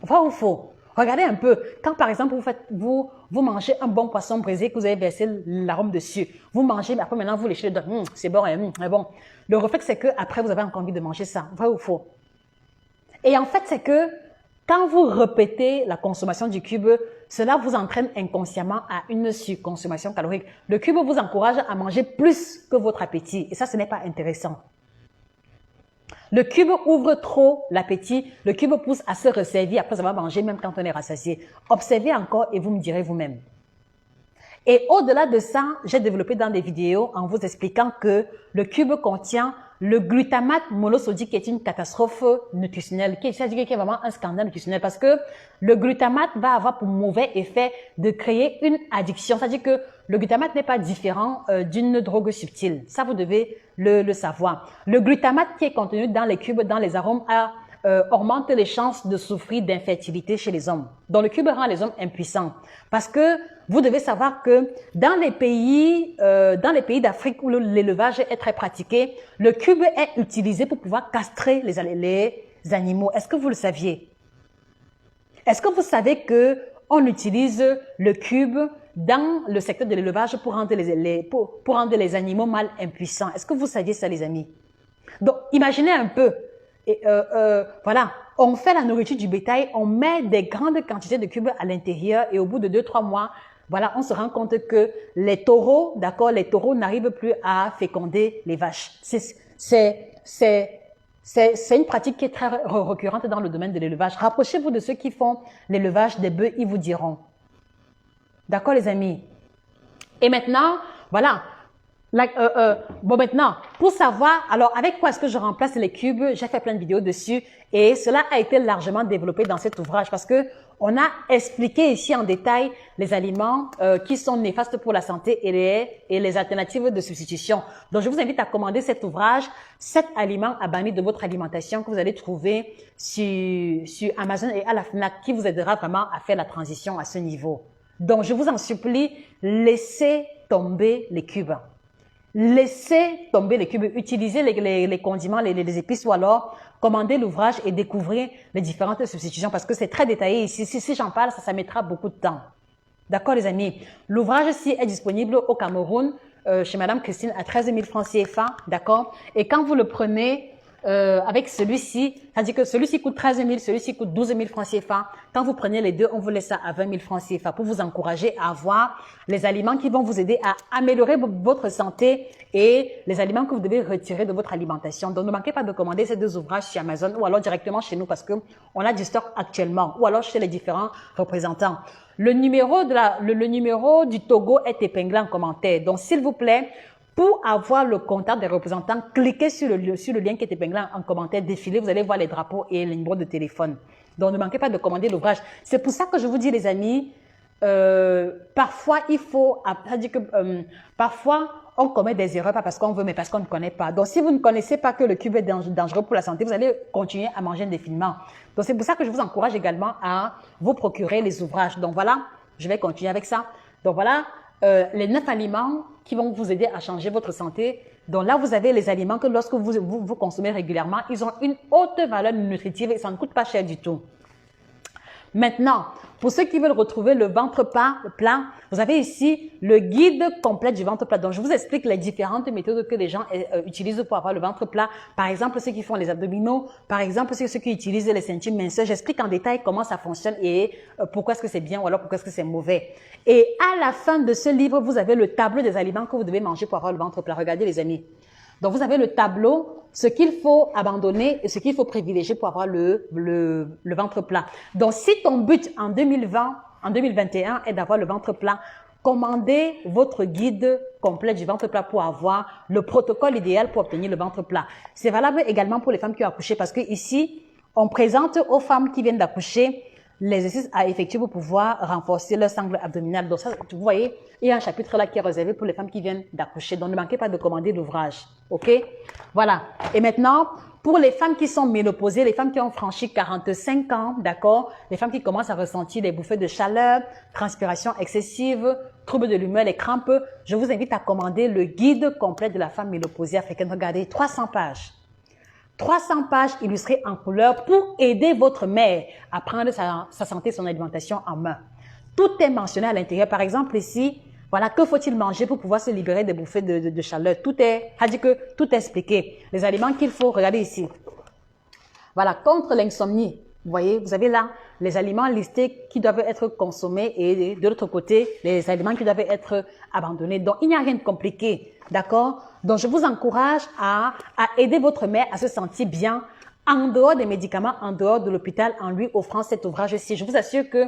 Vrai ou faux? Regardez un peu. Quand, par exemple, vous mangez un bon poisson braisé que vous avez versé l'arôme dessus, vous mangez, mais après, maintenant, vous léchez le doigt. C'est bon, c'est bon. Le réflexe, c'est que après vous avez encore envie de manger ça. Vrai ou faux? Et en fait, c'est que quand vous répétez la consommation du cube, cela vous entraîne inconsciemment à une surconsommation calorique. Le cube vous encourage à manger plus que votre appétit. Et ça, ce n'est pas intéressant. Le cube ouvre trop l'appétit. Le cube pousse à se resservir après avoir mangé, même quand on est rassasié. Observez encore et vous me direz vous-même. Et au-delà de ça, j'ai développé dans des vidéos en vous expliquant que le cube contient le glutamate monosodique qui est une catastrophe nutritionnelle, qui est vraiment un scandale nutritionnel parce que le glutamate va avoir pour mauvais effet de créer une addiction. C'est-à-dire que le glutamate n'est pas différent d'une drogue subtile. Ça, vous devez le savoir. Le glutamate qui est contenu dans les cubes, dans les arômes, augmente les chances de souffrir d'infertilité chez les hommes. Donc, le cube rend les hommes impuissants. Parce que vous devez savoir que dans les pays d'Afrique où l'élevage est très pratiqué, le cube est utilisé pour pouvoir castrer les animaux. Est-ce que vous le saviez? Est-ce que vous savez que on utilise le cube dans le secteur de l'élevage pour rendre les animaux mâles impuissants? Est-ce que vous saviez ça, les amis? Donc, imaginez un peu. Et, voilà, on fait la nourriture du bétail, on met des grandes quantités de cubes à l'intérieur et au bout de 2-3 mois, voilà, on se rend compte que les taureaux, d'accord, les taureaux n'arrivent plus à féconder les vaches. C'est une pratique qui est très récurrente dans le domaine de l'élevage. Rapprochez-vous de ceux qui font l'élevage des bœufs, ils vous diront. D'accord, les amis? Et maintenant, voilà. Bon, maintenant, pour savoir, alors avec quoi est-ce que je remplace les cubes, j'ai fait plein de vidéos dessus et cela a été largement développé dans cet ouvrage parce que on a expliqué ici en détail les aliments qui sont néfastes pour la santé et les alternatives de substitution. Donc, je vous invite à commander cet ouvrage, 7 aliments à bannir de votre alimentation que vous allez trouver sur Amazon et à la FNAC qui vous aidera vraiment à faire la transition à ce niveau. Donc, je vous en supplie, laissez tomber les cubes. Laissez tomber les cubes, utilisez les condiments, les épices ou alors commandez l'ouvrage et découvrez les différentes substitutions parce que c'est très détaillé ici. Si j'en parle, ça mettra beaucoup de temps. D'accord les amis? L'ouvrage-ci est disponible au Cameroun chez Madame Christine à 13 000 francs CFA. D'accord? Et quand vous le prenez avec celui-ci, c'est-à-dire que celui-ci coûte 13 000, celui-ci coûte 12 000 francs CFA. Quand vous prenez les deux, on vous laisse ça à 20 000 francs CFA pour vous encourager à avoir les aliments qui vont vous aider à améliorer votre santé et les aliments que vous devez retirer de votre alimentation. Donc, ne manquez pas de commander ces deux ouvrages chez Amazon ou alors directement chez nous parce que on a du stock actuellement ou alors chez les différents représentants. Le numéro du Togo est épinglé en commentaire. Donc, s'il vous plaît, pour avoir le contact des représentants, cliquez sur le lien qui est épinglé en commentaire, défilez, vous allez voir les drapeaux et les numéros de téléphone. Donc, ne manquez pas de commander l'ouvrage. C'est pour ça que je vous dis, les amis, parfois, parfois, on commet des erreurs, pas parce qu'on veut, mais parce qu'on ne connaît pas. Donc, si vous ne connaissez pas que le cube est dangereux pour la santé, vous allez continuer à manger indéfiniment. Donc, c'est pour ça que je vous encourage également à vous procurer les ouvrages. Donc, voilà, je vais continuer avec ça. Donc, voilà. Les 9 aliments qui vont vous aider à changer votre santé. Donc là, vous avez les aliments que lorsque vous consommez régulièrement, ils ont une haute valeur nutritive et ça ne coûte pas cher du tout. Maintenant, pour ceux qui veulent retrouver le ventre plat, vous avez ici le guide complet du ventre plat. Donc, je vous explique les différentes méthodes que les gens utilisent pour avoir le ventre plat. Par exemple, ceux qui font les abdominaux, par exemple, ceux qui utilisent les ceintures minceurs. J'explique en détail comment ça fonctionne et pourquoi est-ce que c'est bien ou alors pourquoi est-ce que c'est mauvais. Et à la fin de ce livre, vous avez le tableau des aliments que vous devez manger pour avoir le ventre plat. Regardez les amis. Donc, vous avez le tableau, ce qu'il faut abandonner et ce qu'il faut privilégier pour avoir le ventre plat. Donc, si ton but en 2021 est d'avoir le ventre plat, commandez votre guide complet du ventre plat pour avoir le protocole idéal pour obtenir le ventre plat. C'est valable également pour les femmes qui ont accouché parce que ici, on présente aux femmes qui viennent d'accoucher les exercices à effectuer pour pouvoir renforcer leur sangle abdominal. Donc ça, vous voyez, il y a un chapitre là qui est réservé pour les femmes qui viennent d'accoucher. Donc ne manquez pas de commander l'ouvrage. OK? Voilà. Et maintenant, pour les femmes qui sont ménopausées, les femmes qui ont franchi 45 ans, d'accord? Les femmes qui commencent à ressentir des bouffées de chaleur, transpiration excessive, troubles de l'humeur, les crampes, je vous invite à commander le guide complet de la femme ménopausée africaine. Regardez, 300 pages. 300 pages illustrées en couleur pour aider votre mère à prendre sa santé et son alimentation en main. Tout est mentionné à l'intérieur. Par exemple, ici, voilà, que faut-il manger pour pouvoir se libérer des bouffées de chaleur? Tout est expliqué. Les aliments qu'il faut, regardez ici. Voilà, contre l'insomnie. Vous voyez, vous avez là les aliments listés qui doivent être consommés et de l'autre côté, les aliments qui doivent être abandonnés. Donc, il n'y a rien de compliqué. D'accord? Donc, je vous encourage à aider votre mère à se sentir bien en dehors des médicaments, en dehors de l'hôpital, en lui offrant cet ouvrage-ci. Je vous assure que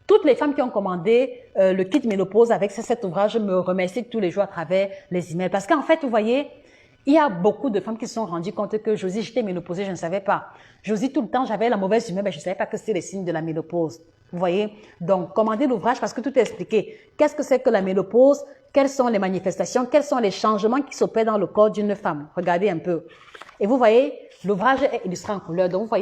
toutes les femmes qui ont commandé le kit ménopause avec cet ouvrage me remercient tous les jours à travers les emails. Parce qu'en fait, vous voyez, il y a beaucoup de femmes qui se sont rendues compte que Josie, j'étais ménopausée, je ne savais pas. Josie, tout le temps, j'avais la mauvaise humeur, mais je ne savais pas que c'était les signes de la ménopause. Vous voyez? Donc, commandez l'ouvrage parce que tout est expliqué. Qu'est-ce que c'est que la ménopause? Quelles sont les manifestations? Quels sont les changements qui s'opèrent dans le corps d'une femme? Regardez un peu. Et vous voyez, l'ouvrage est illustré en couleur. Donc, vous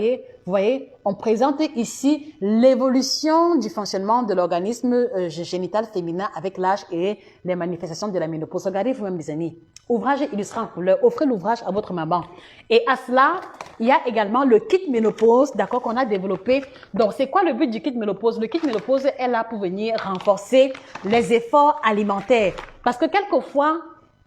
voyez, on présente ici l'évolution du fonctionnement de l'organisme génital féminin avec l'âge et les manifestations de la ménopause. Regardez vous-même, les amis. Ouvrage illustré en couleur. Offrez l'ouvrage à votre maman. Et à cela, il y a également le kit ménopause, d'accord, qu'on a développé. Donc, c'est quoi le but du kit ménopause? Le kit ménopause est là pour venir renforcer les efforts alimentaires. Parce que quelquefois,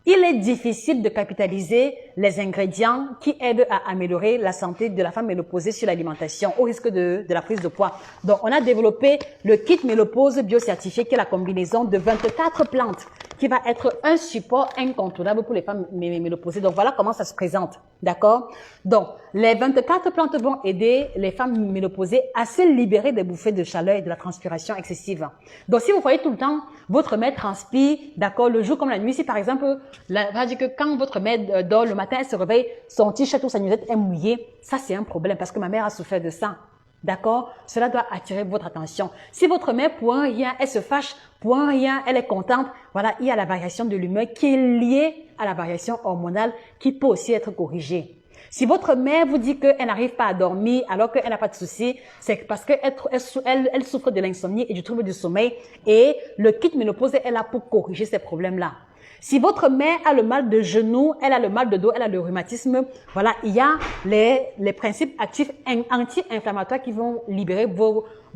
il est difficile de capitaliser les ingrédients qui aident à améliorer la santé de la femme ménopausée sur l'alimentation au risque de la prise de poids. Donc, on a développé le kit ménopause biocertifié qui est la combinaison de 24 plantes qui va être un support incontournable pour les femmes ménopausées. Donc, voilà comment ça se présente. D'accord? Donc, les 24 plantes vont aider les femmes ménopausées à se libérer des bouffées de chaleur et de la transpiration excessive. Donc, si vous voyez tout le temps votre mère transpire, d'accord, le jour comme la nuit, si par exemple, va dire que quand votre mère dort le matin, elle se réveille, son t-shirt ou sa nuisette est mouillée, ça c'est un problème parce que ma mère a souffert de ça. D'accord? Cela doit attirer votre attention. Si votre mère, pour un rien, elle se fâche, pour un rien, elle est contente, voilà, il y a la variation de l'humeur qui est liée à la variation hormonale qui peut aussi être corrigée. Si votre mère vous dit qu'elle n'arrive pas à dormir alors qu'elle n'a pas de souci, c'est parce qu'elle souffre de l'insomnie et du trouble du sommeil et le kit ménopause est là pour corriger ces problèmes-là. Si votre mère a le mal de genou, elle a le mal de dos, elle a le rhumatisme, voilà, il y a les principes actifs anti-inflammatoires qui vont libérer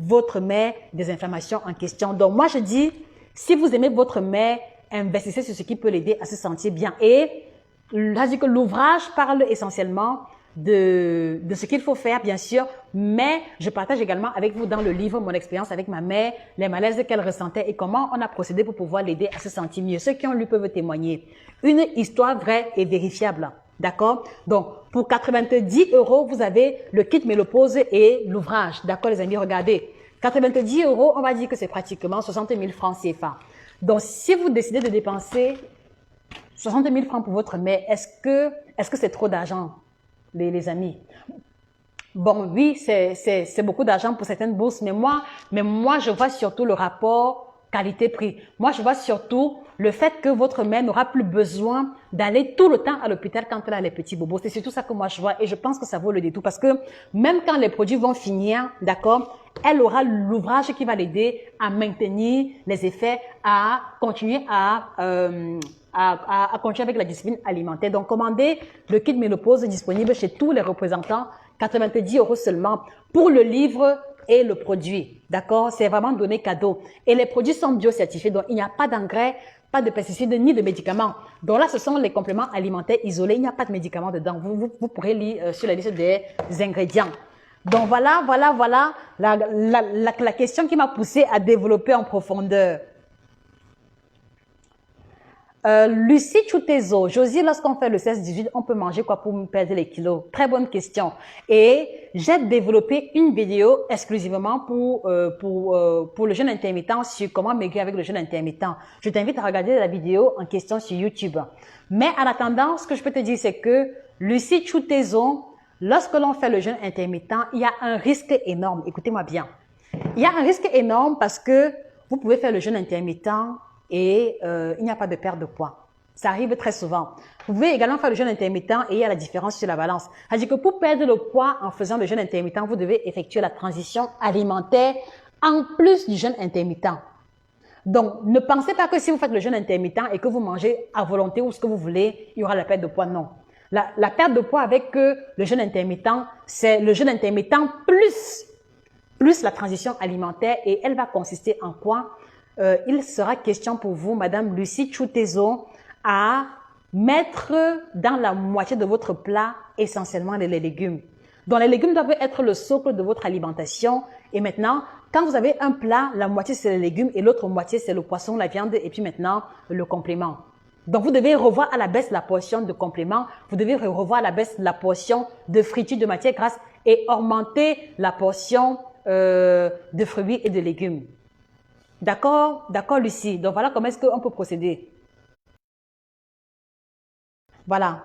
votre mère des inflammations en question. Donc moi je dis, si vous aimez votre mère, investissez sur ce qui peut l'aider à se sentir bien. Et c'est-à-dire que l'ouvrage parle essentiellement de ce qu'il faut faire, bien sûr, mais je partage également avec vous dans le livre mon expérience avec ma mère, les malaises qu'elle ressentait et comment on a procédé pour pouvoir l'aider à se sentir mieux. Ceux qui ont lu peuvent témoigner. Une histoire vraie et vérifiable. D'accord? Donc, pour 90 €, vous avez le kit ménopause et l'ouvrage. D'accord, les amis? Regardez. 90 €, on va dire que c'est pratiquement 60 000 francs CFA. Donc, si vous décidez de dépenser 60 000 francs pour votre mère, est-ce que c'est trop d'argent, les amis? Bon, oui, c'est beaucoup d'argent pour certaines bourses, mais moi, je vois surtout le rapport qualité-prix. Moi, je vois surtout le fait que votre mère n'aura plus besoin d'aller tout le temps à l'hôpital quand elle a les petits bobos. C'est surtout ça que moi, je vois et je pense que ça vaut le détour parce que même quand les produits vont finir, d'accord, elle aura l'ouvrage qui va l'aider à maintenir les effets, à continuer à continuer avec la discipline alimentaire. Donc, commandez le kit ménopause disponible chez tous les représentants, 90 € seulement pour le livre et le produit. D'accord? C'est vraiment donné cadeau. Et les produits sont biocertifiés, donc il n'y a pas d'engrais, pas de pesticides, ni de médicaments. Donc là, ce sont les compléments alimentaires isolés. Il n'y a pas de médicaments dedans. Vous pourrez lire sur la liste des ingrédients. Donc voilà la question qui m'a poussé à développer en profondeur. Lucie Choutezo, Josie, lorsqu'on fait le 16-18, on peut manger quoi pour perdre les kilos? Très bonne question. Et j'ai développé une vidéo exclusivement pour le jeûne intermittent sur comment maigrir avec le jeûne intermittent. Je t'invite à regarder la vidéo en question sur YouTube. Mais en attendant, ce que je peux te dire, c'est que Lucie Choutezo, lorsque l'on fait le jeûne intermittent, il y a un risque énorme. Écoutez-moi bien. Il y a un risque énorme parce que vous pouvez faire le jeûne intermittent et il n'y a pas de perte de poids. Ça arrive très souvent. Vous pouvez également faire le jeûne intermittent et il y a la différence sur la balance. C'est-à-dire que pour perdre le poids en faisant le jeûne intermittent, vous devez effectuer la transition alimentaire en plus du jeûne intermittent. Donc, ne pensez pas que si vous faites le jeûne intermittent et que vous mangez à volonté ou ce que vous voulez, il y aura la perte de poids. Non. La perte de poids avec le jeûne intermittent, c'est le jeûne intermittent plus la transition alimentaire et elle va consister en quoi? Il sera question pour vous, Madame Lucie Choutezo, à mettre dans la moitié de votre plat essentiellement les légumes. Donc, les légumes doivent être le socle de votre alimentation. Et maintenant, quand vous avez un plat, la moitié c'est les légumes et l'autre moitié c'est le poisson, la viande et puis maintenant le complément. Donc, vous devez revoir à la baisse la portion de complément. Vous devez revoir à la baisse la portion de friture de matière grasse et augmenter la portion de fruits et de légumes. D'accord, Lucie. Donc, voilà comment est-ce qu'on peut procéder. Voilà.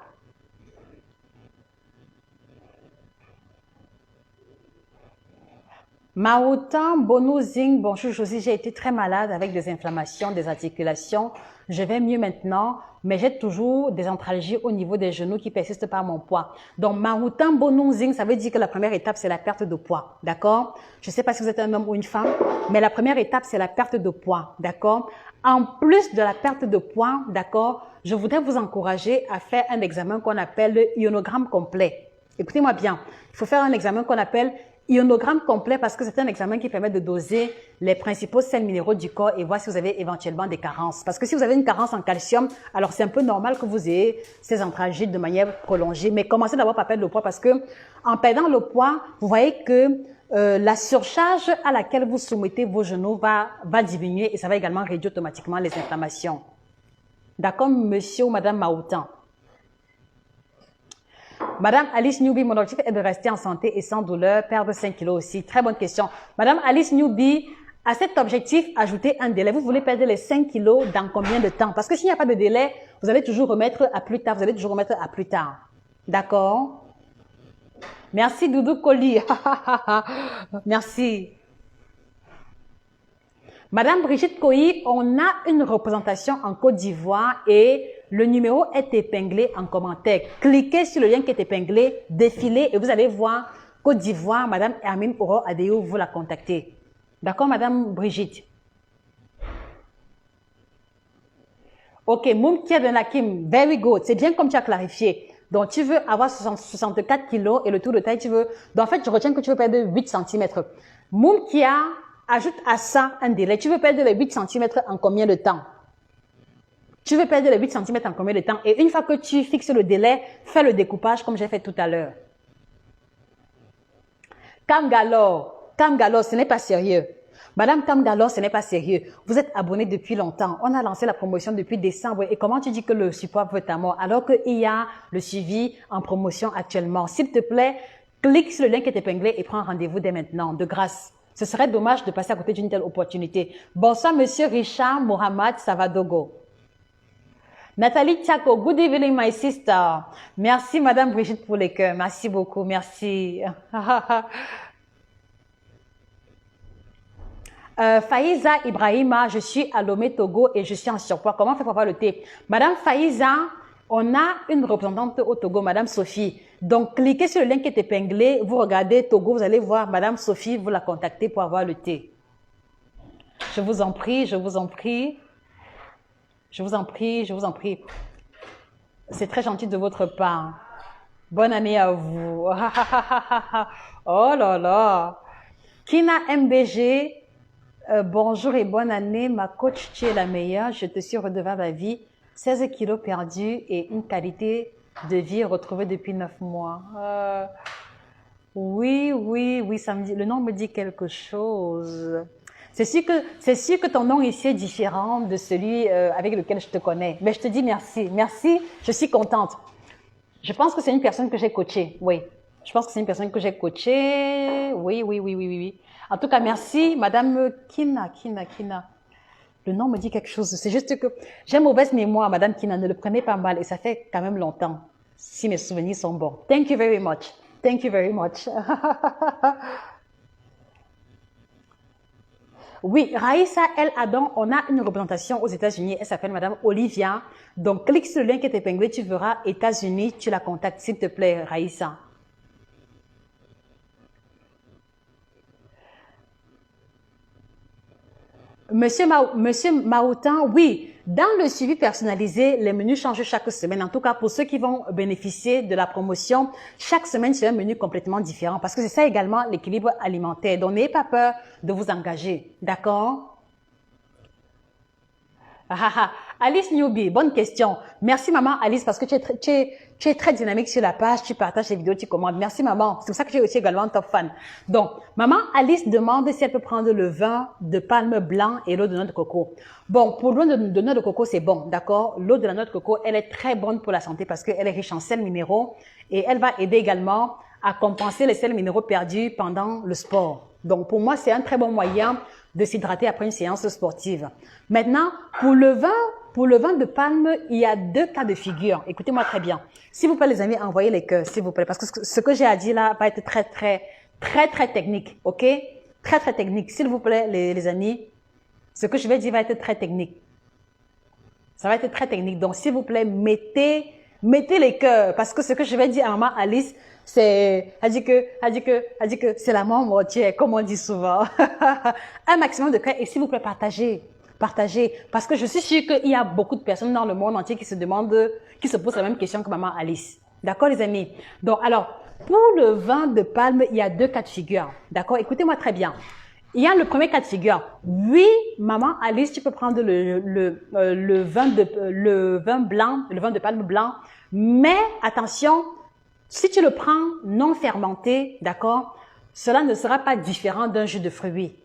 Maoutan, Bono, Zing, bonjour Josie, j'ai été très malade avec des inflammations, des articulations. Je vais mieux maintenant, mais j'ai toujours des antalgies au niveau des genoux qui persistent par mon poids. Donc, Maoutan, Bono, Zing, ça veut dire que la première étape, c'est la perte de poids. D'accord? Je ne sais pas si vous êtes un homme ou une femme, mais la première étape, c'est la perte de poids. D'accord? En plus de la perte de poids, d'accord, je voudrais vous encourager à faire un examen qu'on appelle le ionogramme complet. Écoutez-moi bien. Il faut faire un examen qu'on appelle ionogramme complet parce que c'est un examen qui permet de doser les principaux sels minéraux du corps et voir si vous avez éventuellement des carences. Parce que si vous avez une carence en calcium, alors c'est un peu normal que vous ayez ces antalgiques de manière prolongée. Mais commencez d'abord par perdre le poids parce que en perdant le poids, vous voyez que la surcharge à laquelle vous soumettez vos genoux va diminuer et ça va également réduire automatiquement les inflammations. D'accord, monsieur ou madame Maoutan? Madame Alice Newby, mon objectif est de rester en santé et sans douleur, perdre 5 kilos aussi. Très bonne question. Madame Alice Newby, à cet objectif, ajoutez un délai. Vous voulez perdre les 5 kilos dans combien de temps? Parce que s'il n'y a pas de délai, vous allez toujours remettre à plus tard. Vous allez toujours remettre à plus tard. D'accord? Merci Doudou Colli. Merci. Madame Brigitte Coy, on a une représentation en Côte d'Ivoire et le numéro est épinglé en commentaire. Cliquez sur le lien qui est épinglé, défilez et vous allez voir Côte d'Ivoire, Madame Hermine Auro Adéo, vous la contactez. D'accord, Madame Brigitte? Ok, Moumkia de Nakim, very good. C'est bien comme tu as clarifié. Donc, tu veux avoir 64 kilos et le tour de taille, tu veux... Donc, en fait, je retiens que tu veux perdre 8 cm. Moumkia, ajoute à ça un délai. Tu veux perdre les 8 cm en combien de temps? Tu veux perdre les 8 cm en combien de temps? Et une fois que tu fixes le délai, fais le découpage comme j'ai fait tout à l'heure. Kamgalor, ce n'est pas sérieux. Madame Kamgalor, ce n'est pas sérieux. Vous êtes abonné depuis longtemps. On a lancé la promotion depuis décembre. Et comment tu dis que le support veut ta mort alors qu'il y a le suivi en promotion actuellement? S'il te plaît, clique sur le lien qui est épinglé et prends rendez-vous dès maintenant, de grâce. Ce serait dommage de passer à côté d'une telle opportunité. Bonsoir, monsieur Richard Mohamed Savadogo. Nathalie Tchako, good evening, my sister. Merci, madame Brigitte, pour les cœurs. Merci beaucoup, merci. Faïza Ibrahima, je suis à Lomé, Togo et je suis en surpoids. Comment faire pour avoir le thé? Madame Faïza, on a une représentante au Togo, madame Sophie. Donc, cliquez sur le lien qui est épinglé, vous regardez Togo, vous allez voir madame Sophie, vous la contactez pour avoir le thé. Je vous en prie, je vous en prie. Je vous en prie, je vous en prie. C'est très gentil de votre part. Bonne année à vous. Oh là là. Kina MBG, bonjour et bonne année. Ma coach, tu es la meilleure. Je te suis redevable à vie. 16 kilos perdus et une qualité de vie retrouvée depuis 9 mois. Oui, ça me dit, le nom me dit quelque chose. C'est sûr que ton nom ici est différent de celui avec lequel je te connais. Mais je te dis merci. Merci, je suis contente. Je pense que c'est une personne que j'ai coachée. Oui, je pense que c'est une personne que j'ai coachée. Oui. En tout cas, merci, Madame Kina. Le nom me dit quelque chose. C'est juste que j'ai mauvaise mémoire, Madame Kina. Ne le prenez pas mal et ça fait quand même longtemps. Si mes souvenirs sont bons. Thank you very much. Thank you very much. Oui, Raïssa El Adam, on a une représentation aux États-Unis. Elle s'appelle Madame Olivia. Donc, clique sur le lien qui est épinglé. Tu verras États-Unis. Tu la contactes, s'il te plaît, Raïssa. Monsieur Maoutan, oui, dans le suivi personnalisé, les menus changent chaque semaine. En tout cas, pour ceux qui vont bénéficier de la promotion, chaque semaine, c'est un menu complètement différent parce que c'est ça également l'équilibre alimentaire. Donc, n'ayez pas peur de vous engager. D'accord? Alice Newby, bonne question. Merci maman Alice parce que tu es très dynamique sur la page, tu partages les vidéos, tu commandes. Merci maman. C'est pour ça que tu es aussi également un top fan. Donc, maman Alice demande si elle peut prendre le vin de palme blanc et l'eau de noix de coco. Bon, pour l'eau de noix de coco, c'est bon, d'accord? L'eau de la noix de coco, elle est très bonne pour la santé parce qu'elle est riche en sels minéraux et elle va aider également à compenser les sels minéraux perdus pendant le sport. Donc, pour moi, c'est un très bon moyen de s'hydrater après une séance sportive. Maintenant, pour le vin de palme, il y a 2 cas de figure. Écoutez-moi très bien. S'il vous plaît, les amis, envoyez les cœurs, s'il vous plaît, parce que ce que j'ai à dire là va être très technique, ok? Très technique. S'il vous plaît, les amis, ce que je vais dire va être très technique. Ça va être très technique. Donc, s'il vous plaît, mettez les cœurs, parce que ce que je vais dire à maman Alice, elle dit que c'est la mort mortière, comme on dit souvent. Un maximum de cœur et s'il vous plaît, partagez. Parce que je suis sûre qu'il y a beaucoup de personnes dans le monde entier qui se posent la même question que maman Alice. D'accord, les amis? Donc, alors, Pour le vin de palme, il y a deux cas de figure. D'accord? Écoutez-moi très bien. Il y a le premier cas de figure. Oui, maman Alice, tu peux prendre le vin blanc, le vin de palme blanc. Mais attention, si tu le prends non fermenté, d'accord, cela ne sera pas différent d'un jus de fruits.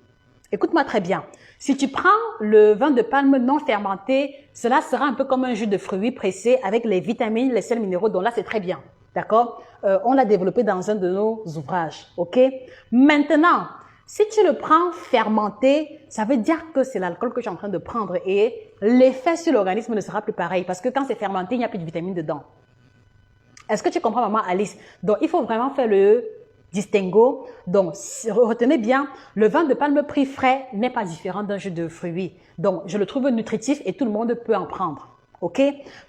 Écoute-moi très bien. Si tu prends le vin de palme non fermenté, cela sera un peu comme un jus de fruits pressé avec les vitamines, les sels minéraux. Donc là, c'est très bien. D'accord? On l'a développé dans un de nos ouvrages. OK? Maintenant, si tu le prends fermenté, ça veut dire que c'est l'alcool que tu es en train de prendre et l'effet sur l'organisme ne sera plus pareil parce que quand c'est fermenté, il n'y a plus de vitamines dedans. Est-ce que tu comprends, maman Alice? Donc, il faut vraiment faire le distinguo. Donc, retenez bien, le vin de palme pris frais n'est pas différent d'un jus de fruits. Donc, je le trouve nutritif et tout le monde peut en prendre. OK?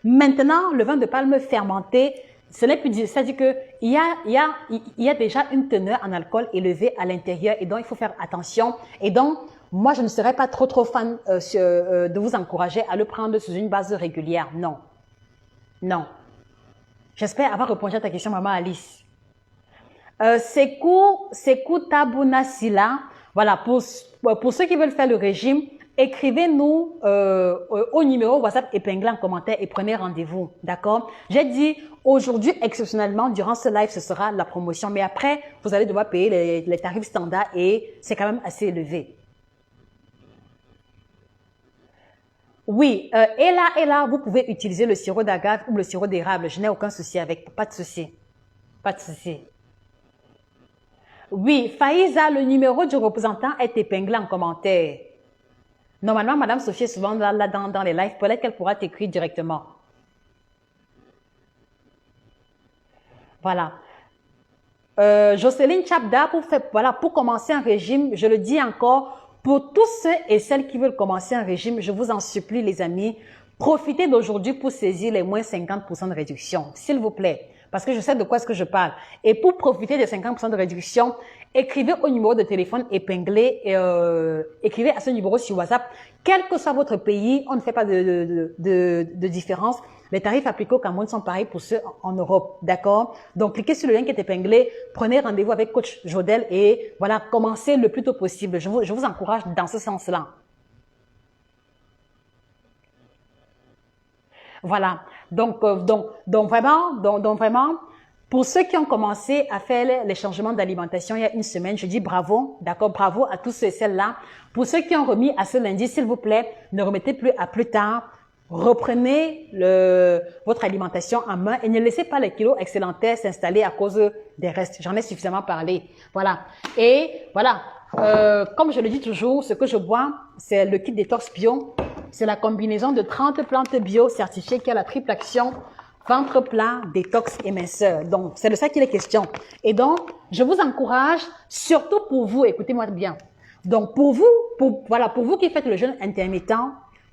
Maintenant, le vin de palme fermenté, ce n'est plus, c'est-à-dire que il y a déjà une teneur en alcool élevée à l'intérieur et donc il faut faire attention. Et donc, moi, je ne serais pas trop fan de vous encourager à le prendre sous une base régulière. Non. Non. J'espère avoir répondu à ta question, maman Alice. Sekou Tabouna Silla, voilà, pour ceux qui veulent faire le régime, écrivez-nous au numéro WhatsApp épinglé en commentaire et prenez rendez-vous, d'accord? J'ai dit, aujourd'hui, exceptionnellement, durant ce live, ce sera la promotion, mais après, vous allez devoir payer les tarifs standards et c'est quand même assez élevé. Oui, et là, vous pouvez utiliser le sirop d'agave ou le sirop d'érable. Je n'ai aucun souci avec, pas de souci. Pas de souci. Oui, Faïza, le numéro du représentant est épinglé en commentaire. Normalement, Madame Sophie est souvent là dans les lives. Peut-être qu'elle pourra t'écrire directement. Voilà. Jocelyne Chapda, pour commencer un régime, je le dis encore, pour tous ceux et celles qui veulent commencer un régime, je vous en supplie, les amis, profitez d'aujourd'hui pour saisir les moins 50% de réduction, s'il vous plaît. Parce que je sais de quoi est-ce que je parle. Et pour profiter des 50% de réduction, écrivez au numéro de téléphone épinglé, écrivez à ce numéro sur WhatsApp. Quel que soit votre pays, on ne fait pas de différence. Les tarifs appliqués au Cameroun sont pareils pour ceux en Europe, d'accord? Donc, cliquez sur le lien qui est épinglé, prenez rendez-vous avec coach Jodel et voilà, commencez le plus tôt possible. Je vous encourage dans ce sens-là. Voilà. Donc vraiment, pour ceux qui ont commencé à faire les changements d'alimentation il y a une semaine, je dis bravo, d'accord, bravo à tous ceux et celles-là. Pour ceux qui ont remis à ce lundi, s'il vous plaît, ne remettez plus à plus tard. Reprenez votre alimentation en main et ne laissez pas les kilos excédentaires s'installer à cause des restes. J'en ai suffisamment parlé. Voilà. Et voilà. Comme je le dis toujours, ce que je bois, c'est le kit détox bio. C'est la combinaison de 30 plantes bio certifiées qui a la triple action ventre plat, détox et minceur. Donc, c'est de ça qu'il est question. Et donc, je vous encourage, surtout pour vous, écoutez-moi bien. Donc, pour vous qui faites le jeûne intermittent,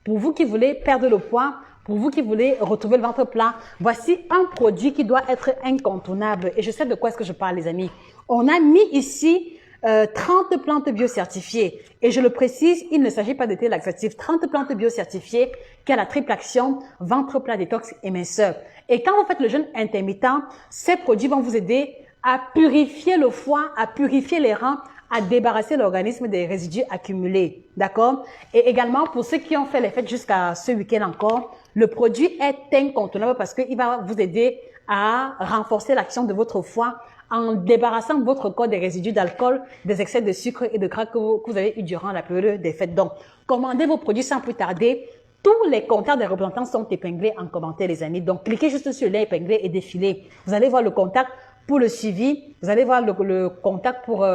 pour vous qui voulez perdre le poids, pour vous qui voulez retrouver le ventre plat, voici un produit qui doit être incontournable. Et je sais de quoi est-ce que je parle, les amis. On a mis ici 30 plantes bio certifiées. Et je le précise, il ne s'agit pas de thé laxatif. 30 plantes bio certifiées qui a la triple action, ventre plat, détox et minceur. Et quand vous faites le jeûne intermittent, ces produits vont vous aider à purifier le foie, à purifier les reins, à débarrasser l'organisme des résidus accumulés. D'accord? Et également, pour ceux qui ont fait les fêtes jusqu'à ce week-end encore, le produit est incontournable parce qu'il va vous aider à renforcer l'action de votre foie en débarrassant votre corps des résidus d'alcool, des excès de sucre et de gras que vous avez eu durant la période des fêtes. Donc, commandez vos produits sans plus tarder. Tous les contacts des représentants sont épinglés en commentaire, les amis. Donc, cliquez juste sur le lien épinglé et défilez. Vous allez voir le contact pour le suivi. Vous allez voir le contact pour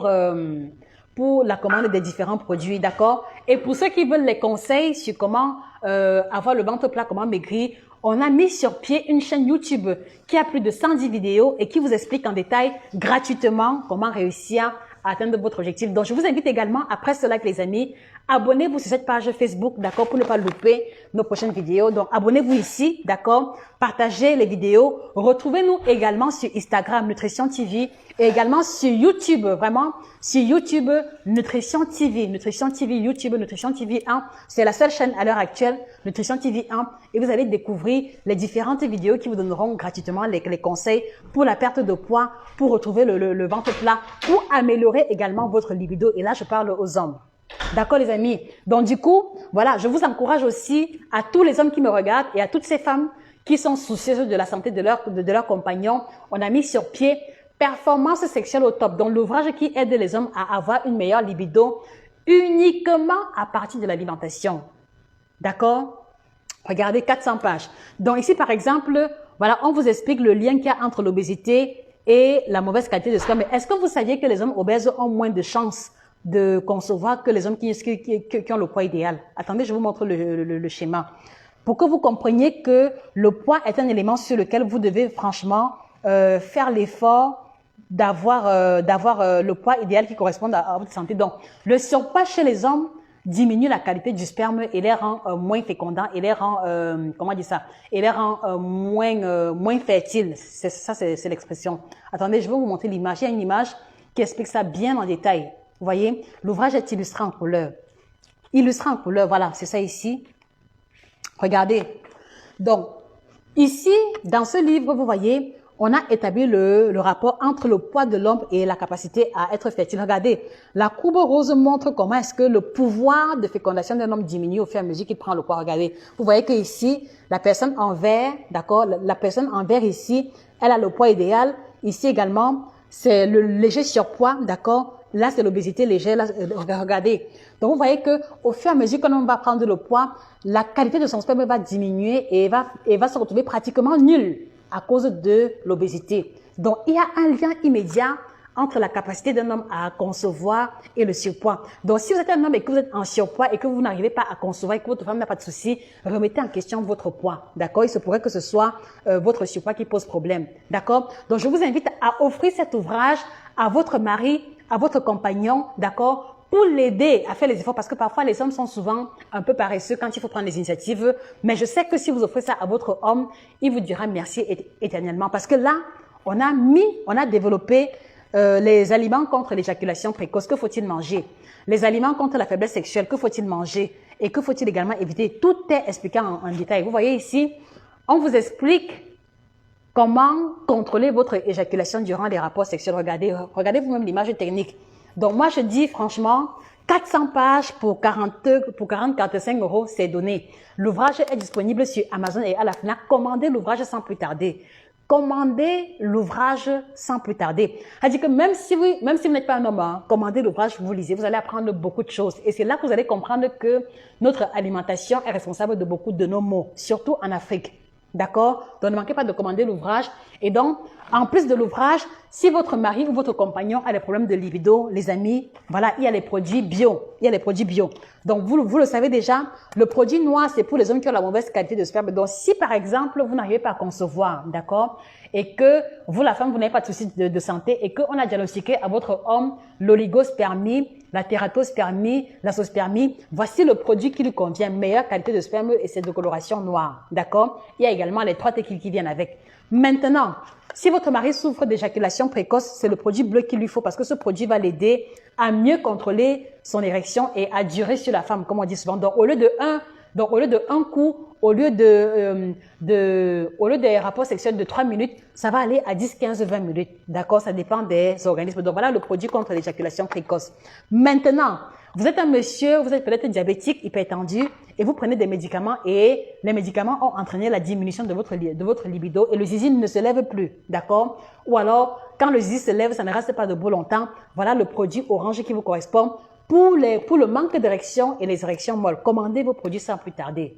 la commande des différents produits, d'accord? Et pour ceux qui veulent les conseils sur comment avoir le ventre plat, comment maigrir, on a mis sur pied une chaîne YouTube qui a plus de 110 vidéos et qui vous explique en détail gratuitement comment réussir à atteindre votre objectif. Donc, je vous invite également, après ce live, les amis, abonnez-vous sur cette page Facebook, d'accord, pour ne pas louper nos prochaines vidéos. Donc, abonnez-vous ici, d'accord, partagez les vidéos. Retrouvez-nous également sur Instagram, Nutrition TV, Et également sur YouTube, vraiment, sur YouTube, Nutrition TV, YouTube, Nutrition TV 1. C'est la seule chaîne à l'heure actuelle, Nutrition TV 1. Et vous allez découvrir les différentes vidéos qui vous donneront gratuitement les conseils pour la perte de poids, pour retrouver le ventre plat, pour améliorer également votre libido. Et là, je parle aux hommes. D'accord, les amis? Donc, du coup, voilà, je vous encourage aussi à tous les hommes qui me regardent et à toutes ces femmes qui sont soucieuses de la santé de leur compagnon. On a mis sur pied Performance sexuelle au top, donc l'ouvrage qui aide les hommes à avoir une meilleure libido uniquement à partir de l'alimentation. D'accord? Regardez 400 pages. Donc ici, par exemple, voilà, on vous explique le lien qu'il y a entre l'obésité et la mauvaise qualité de sperme. Mais est-ce que vous saviez que les hommes obèses ont moins de chances de concevoir que les hommes qui ont le poids idéal? Attendez, je vous montre le schéma. Pour que vous compreniez que le poids est un élément sur lequel vous devez franchement faire l'effort d'avoir le poids idéal qui correspond à votre santé. Donc, le surpoids chez les hommes diminue la qualité du sperme et les rend moins fécondants et les rend, comment dire ça, et les rend moins fertiles. C'est l'expression. Attendez, je vais vous montrer l'image. Il y a une image qui explique ça bien en détail. Vous voyez, l'ouvrage est illustré en couleur. Illustré en couleur, voilà, c'est ça ici. Regardez. Donc, ici, dans ce livre, vous voyez, on a établi le rapport entre le poids de l'homme et la capacité à être fertile. Regardez, la courbe rose montre comment est-ce que le pouvoir de fécondation d'un homme diminue au fur et à mesure qu'il prend le poids. Regardez, vous voyez que ici, la personne en vert, d'accord, la personne en vert ici, elle a le poids idéal. Ici également, c'est le léger surpoids, d'accord. Là, c'est l'obésité légère. Là, regardez. Donc, vous voyez que au fur et à mesure que l'on va prendre le poids, la qualité de son sperme va diminuer et va se retrouver pratiquement nulle à cause de l'obésité. Donc, il y a un lien immédiat entre la capacité d'un homme à concevoir et le surpoids. Donc, si vous êtes un homme et que vous êtes en surpoids et que vous n'arrivez pas à concevoir et que votre femme n'a pas de souci, remettez en question votre poids. D'accord? Il se pourrait que ce soit votre surpoids qui pose problème. D'accord? Donc, je vous invite à offrir cet ouvrage à votre mari, à votre compagnon, d'accord, pour l'aider à faire les efforts, parce que parfois les hommes sont souvent un peu paresseux quand il faut prendre des initiatives, mais je sais que si vous offrez ça à votre homme, il vous dira merci éternellement, parce que là, on a développé les aliments contre l'éjaculation précoce, que faut-il manger? Les aliments contre la faiblesse sexuelle, que faut-il manger? Et que faut-il également éviter? Tout est expliqué en détail. Vous voyez ici, on vous explique comment contrôler votre éjaculation durant les rapports sexuels. Regardez vous-même l'image technique. Donc, moi, je dis franchement, 400 pages pour 45 euros, c'est donné. L'ouvrage est disponible sur Amazon et à la FNAC. Commandez l'ouvrage sans plus tarder. Commandez l'ouvrage sans plus tarder. C'est-à-dire que même si vous n'êtes pas un homme, hein, commandez l'ouvrage, vous lisez, vous allez apprendre beaucoup de choses. Et c'est là que vous allez comprendre que notre alimentation est responsable de beaucoup de nos maux, surtout en Afrique. D'accord? Donc, ne manquez pas de commander l'ouvrage. Et donc, en plus de l'ouvrage, si votre mari ou votre compagnon a des problèmes de libido, les amis, voilà, il y a les produits bio. Il y a les produits bio. Donc, vous le savez déjà, le produit noir, c'est pour les hommes qui ont la mauvaise qualité de sperme. Donc, si par exemple, vous n'arrivez pas à concevoir, d'accord, et que vous, la femme, vous n'avez pas de soucis de santé et qu'on a diagnostiqué à votre homme l'oligospermie, la tératospermie, l'azospermie, voici le produit qui lui convient, meilleure qualité de sperme et c'est de coloration noire, d'accord? Il y a également les 3 T qui viennent avec. Maintenant, si votre mari souffre d'éjaculation précoce, c'est le produit bleu qu'il lui faut parce que ce produit va l'aider à mieux contrôler son érection et à durer sur la femme, comme on dit souvent. Donc, au lieu de un coup, au lieu des rapports sexuels de 3 minutes, ça va aller à 10, 15, 20 minutes. D'accord? Ça dépend des organismes. Donc, voilà le produit contre l'éjaculation précoce. Maintenant, vous êtes un monsieur, vous êtes peut-être diabétique, hypertendu, et vous prenez des médicaments et les médicaments ont entraîné la diminution de votre libido et le zizi ne se lève plus. D'accord? Ou alors, quand le zizi se lève, ça ne reste pas debout longtemps. Voilà le produit orange qui vous correspond. Pour le manque d'érection et les érections molles, commandez vos produits sans plus tarder.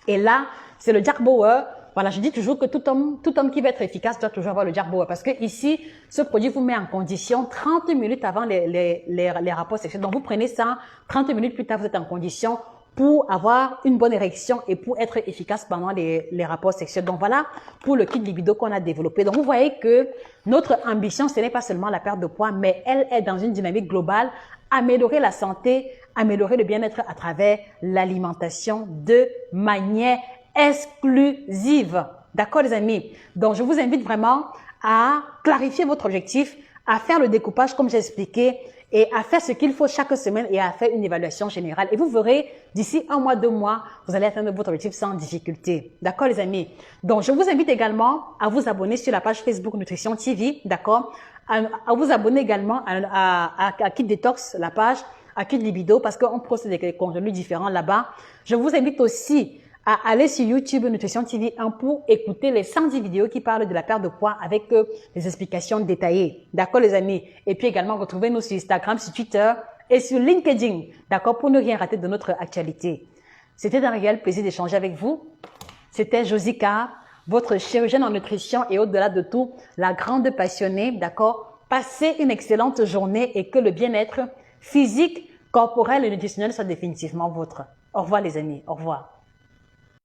Et là, c'est le Jack Bauer. Voilà, je dis toujours que tout homme qui veut être efficace doit toujours avoir le Jack Bauer parce que ici, ce produit vous met en condition 30 minutes avant les rapports sexuels. Donc, vous prenez ça, 30 minutes plus tard, vous êtes en condition pour avoir une bonne érection et pour être efficace pendant les rapports sexuels. Donc, voilà pour le kit libido qu'on a développé. Donc, vous voyez que notre ambition, ce n'est pas seulement la perte de poids, mais elle est dans une dynamique globale, améliorer la santé, améliorer le bien-être à travers l'alimentation de manière exclusive. D'accord, les amis? Donc, je vous invite vraiment à clarifier votre objectif, à faire le découpage comme j'ai expliqué et à faire ce qu'il faut chaque semaine et à faire une évaluation générale. Et vous verrez, d'ici 1 mois, 2 mois, vous allez atteindre votre objectif sans difficulté. D'accord, les amis? Donc, je vous invite également à vous abonner sur la page Facebook Nutrition TV, d'accord? À vous abonner également à Kit Detox, la page, à Kit Libido, parce qu'on poste des contenus différents là-bas. Je vous invite aussi à aller sur YouTube Nutrition TV 1 pour écouter les 110 vidéos qui parlent de la perte de poids avec des explications détaillées. D'accord, les amis? Et puis également, retrouvez-nous sur Instagram, sur Twitter et sur LinkedIn. D'accord, pour ne rien rater de notre actualité. C'était un réel plaisir d'échanger avec vous. C'était Josica, votre chirurgienne en nutrition et au-delà de tout, la grande passionnée. D'accord? Passez une excellente journée et que le bien-être physique, corporel et nutritionnel soit définitivement vôtre. Au revoir, les amis. Au revoir.